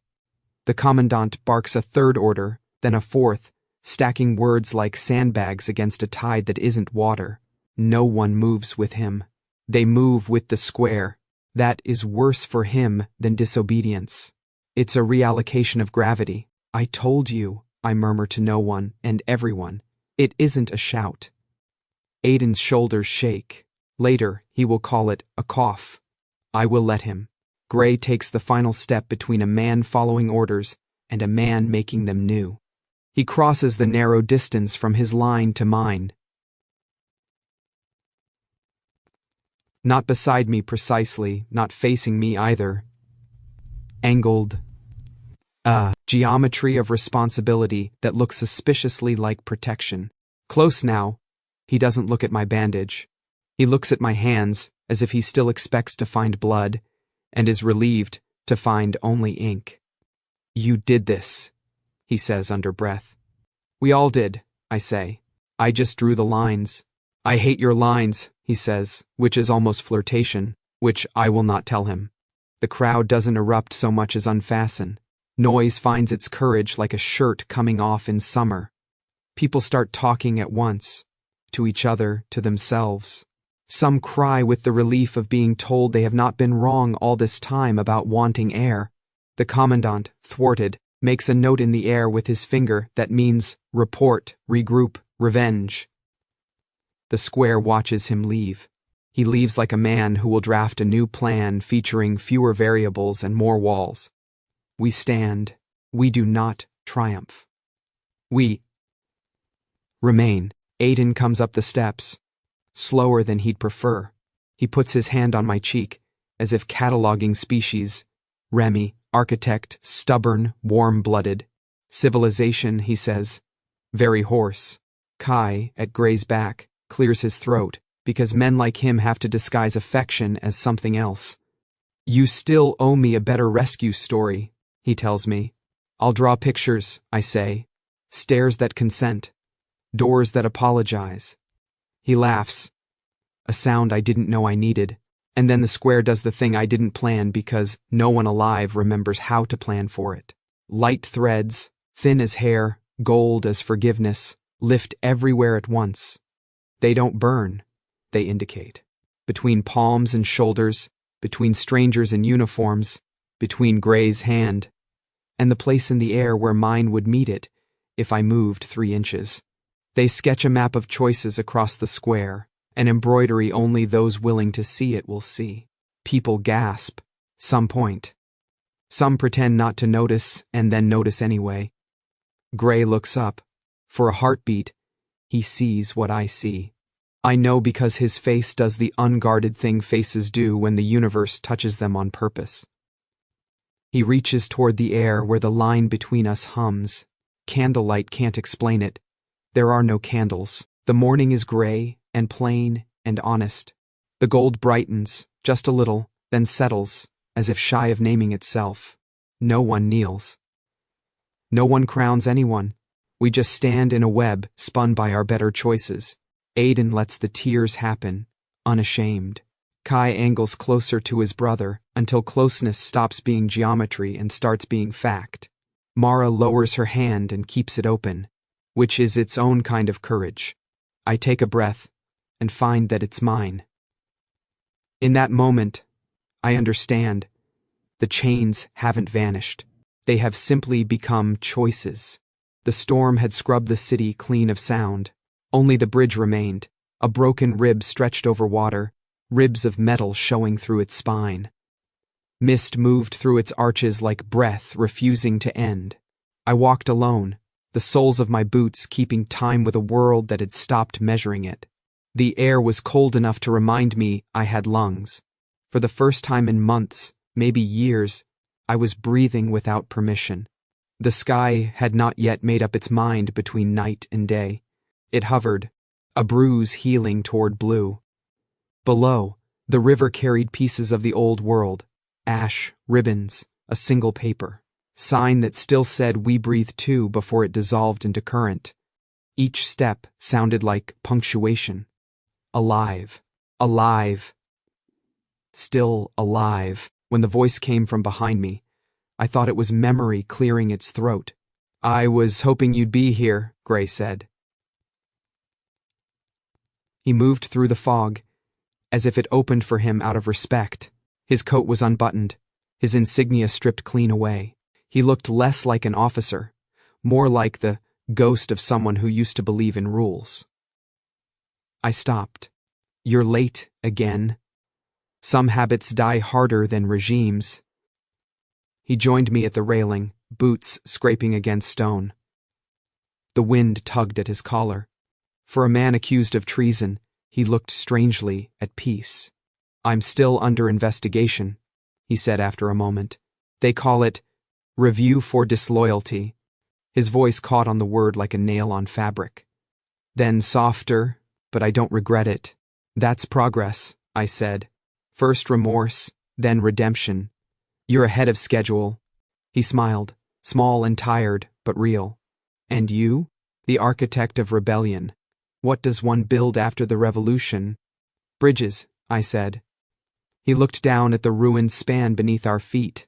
The commandant barks a third order, then a fourth, stacking words like sandbags against a tide that isn't water. No one moves with him. They move with the square. That is worse for him than disobedience. It's a reallocation of gravity. "I told you," I murmur to no one and everyone. It isn't a shout. Aiden's shoulders shake. Later, he will call it a cough. I will let him. Gray takes the final step between a man following orders and a man making them new. He crosses the narrow distance from his line to mine. Not beside me precisely, not facing me either. Angled. Geometry of responsibility that looks suspiciously like protection. Close now. He doesn't look at my bandage. He looks at my hands as if he still expects to find blood and is relieved to find only ink. "You did this," he says under breath. "We all did," I say. "I just drew the lines." "I hate your lines," he says, which is almost flirtation, which I will not tell him. The crowd doesn't erupt so much as unfasten. Noise finds its courage like a shirt coming off in summer. People start talking at once, to each other, to themselves. Some cry with the relief of being told they have not been wrong all this time about wanting air. The commandant, thwarted, makes a note in the air with his finger that means report, regroup, revenge. The square watches him leave. He leaves like a man who will draft a new plan featuring fewer variables and more walls. We stand. We do not triumph. We remain. Aiden comes up the steps, slower than he'd prefer. He puts his hand on my cheek, as if cataloging species. Remy, architect, stubborn, warm-blooded. Civilization, he says. Very hoarse. Kai, at Gray's back, clears his throat, because men like him have to disguise affection as something else. "You still owe me a better rescue story," he tells me. "I'll draw pictures," I say. Stares that consent. Doors that apologize. He laughs. A sound I didn't know I needed. And then the square does the thing I didn't plan because no one alive remembers how to plan for it. Light threads, thin as hair, gold as forgiveness, lift everywhere at once. They don't burn, they indicate. Between palms and shoulders, between strangers in uniforms, between Gray's hand, and the place in the air where mine would meet it if I moved 3 inches. They sketch a map of choices across the square, an embroidery only those willing to see it will see. People gasp. Some point. Some pretend not to notice and then notice anyway. Gray looks up. For a heartbeat, he sees what I see. I know because his face does the unguarded thing faces do when the universe touches them on purpose. He reaches toward the air where the line between us hums. Candlelight can't explain it. There are no candles. The morning is gray and plain and honest. The gold brightens, just a little, then settles, as if shy of naming itself. No one kneels. No one crowns anyone. We just stand in a web spun by our better choices. Aiden lets the tears happen, unashamed. Kai angles closer to his brother until closeness stops being geometry and starts being fact. Mara lowers her hand and keeps it open, which is its own kind of courage. I take a breath and find that it's mine. In that moment, I understand. The chains haven't vanished. They have simply become choices. The storm had scrubbed the city clean of sound. Only the bridge remained, a broken rib stretched over water, ribs of metal showing through its spine. Mist moved through its arches like breath refusing to end. I walked alone, the soles of my boots keeping time with a world that had stopped measuring it. The air was cold enough to remind me I had lungs. For the first time in months, maybe years, I was breathing without permission. The sky had not yet made up its mind between night and day. It hovered, a bruise healing toward blue. Below, the river carried pieces of the old world, ash, ribbons, a single paper, sign that still said we breathe too before it dissolved into current. Each step sounded like punctuation. Alive, alive, still alive. When the voice came from behind me, I thought it was memory clearing its throat. I was hoping you'd be here, Gray said. He moved through the fog, as if it opened for him out of respect. His coat was unbuttoned, his insignia stripped clean away. He looked less like an officer, more like the ghost of someone who used to believe in rules. I stopped. You're late again. Some habits die harder than regimes. He joined me at the railing, boots scraping against stone. The wind tugged at his collar. For a man accused of treason, he looked strangely at peace. I'm still under investigation, he said after a moment. They call it review for disloyalty. His voice caught on the word like a nail on fabric. Then softer, but I don't regret it. That's progress, I said. First remorse, then redemption. You're ahead of schedule. He smiled, small and tired, but real. And you? The architect of rebellion. What does one build after the revolution? Bridges, I said. He looked down at the ruined span beneath our feet.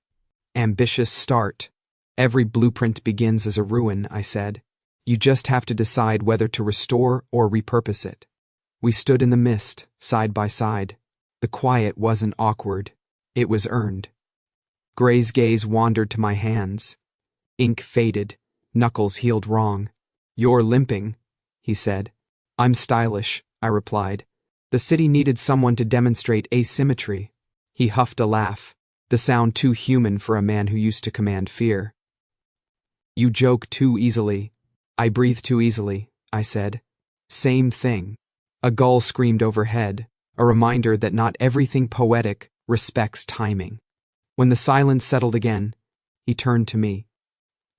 Ambitious start. Every blueprint begins as a ruin, I said. You just have to decide whether to restore or repurpose it. We stood in the mist, side by side. The quiet wasn't awkward. It was earned. Gray's gaze wandered to my hands. Ink faded, knuckles healed wrong. You're limping, he said. I'm stylish, I replied. The city needed someone to demonstrate asymmetry. He huffed a laugh, the sound too human for a man who used to command fear. You joke too easily. I breathe too easily, I said. Same thing. A gull screamed overhead, a reminder that not everything poetic respects timing. When the silence settled again, he turned to me.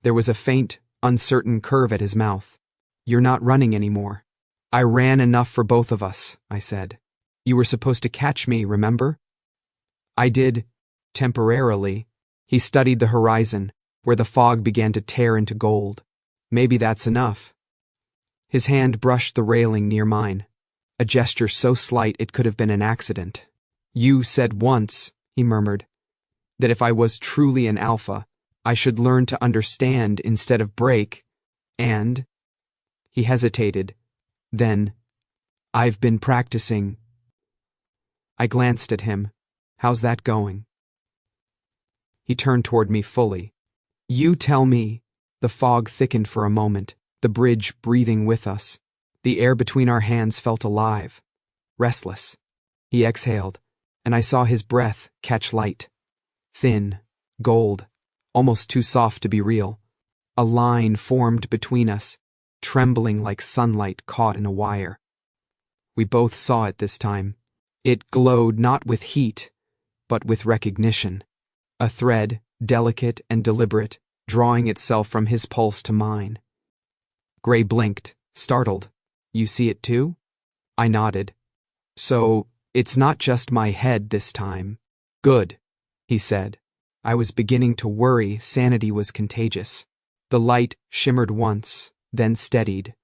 There was a faint, uncertain curve at his mouth. You're not running anymore. I ran enough for both of us, I said. You were supposed to catch me, remember? I did, temporarily. He studied the horizon, where the fog began to tear into gold. Maybe that's enough. His hand brushed the railing near mine, a gesture so slight it could have been an accident. You said once, he murmured, that if I was truly an alpha, I should learn to understand instead of break, and... He hesitated. Then, I've been practicing. I glanced at him. How's that going? He turned toward me fully. You tell me. The fog thickened for a moment, the bridge breathing with us. The air between our hands felt alive, restless. He exhaled, and I saw his breath catch light. Thin, gold, almost too soft to be real. A line formed between us, trembling like sunlight caught in a wire. We both saw it this time. It glowed not with heat, but with recognition. A thread, delicate and deliberate, drawing itself from his pulse to mine. Gray blinked, startled. You see it too? I nodded. So, it's not just my head this time. Good, he said. I was beginning to worry sanity was contagious. The light shimmered once, then steadied,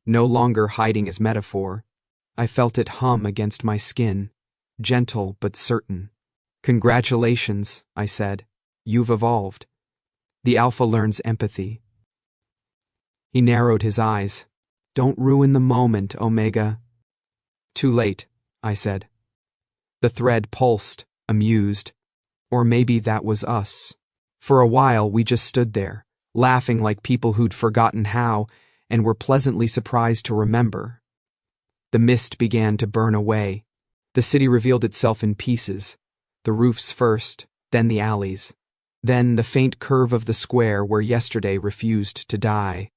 no longer hiding as metaphor. I felt it hum against my skin, gentle but certain. Congratulations, I said. You've evolved. The alpha learns empathy. He narrowed his eyes. Don't ruin the moment, Omega. Too late, I said. The thread pulsed, amused. Or maybe that was us. For a while we just stood there, laughing like people who'd forgotten how and were pleasantly surprised to remember. The mist began to burn away. The city revealed itself in pieces. The roofs first, then the alleys. Then the faint curve of the square where yesterday refused to die.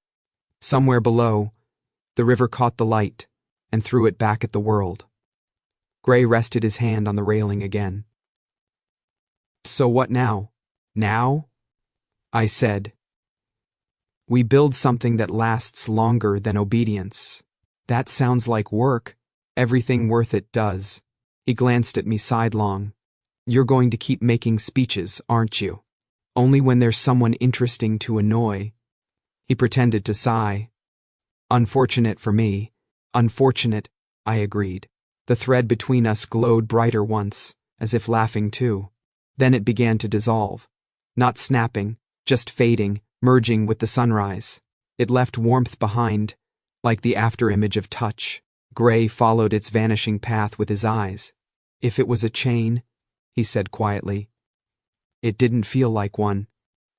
Somewhere below, the river caught the light and threw it back at the world. Gray rested his hand on the railing again. So what now? Now? I said. We build something that lasts longer than obedience. That sounds like work. Everything worth it does. He glanced at me sidelong. You're going to keep making speeches, aren't you? Only when there's someone interesting to annoy. He pretended to sigh. Unfortunate for me. Unfortunate, I agreed. The thread between us glowed brighter once, as if laughing too. Then it began to dissolve. Not snapping, just fading, merging with the sunrise. It left warmth behind, like the afterimage of touch. Gray followed its vanishing path with his eyes. If it was a chain, he said quietly. It didn't feel like one.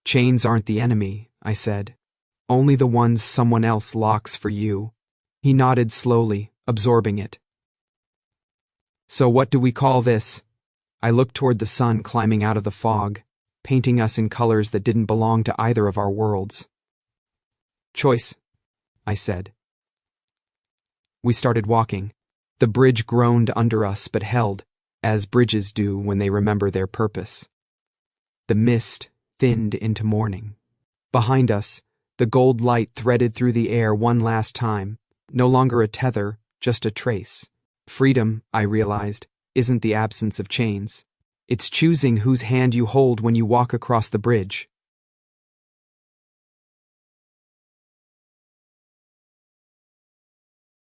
Chains aren't the enemy, I said. Only the ones someone else locks for you. He nodded slowly, absorbing it. So what do we call this? I looked toward the sun climbing out of the fog, painting us in colors that didn't belong to either of our worlds. Choice, I said. We started walking. The bridge groaned under us but held, as bridges do when they remember their purpose. The mist thinned into morning. Behind us, the gold light threaded through the air one last time, no longer a tether, just a trace. Freedom, I realized, isn't the absence of chains. It's choosing whose hand you hold when you walk across the bridge.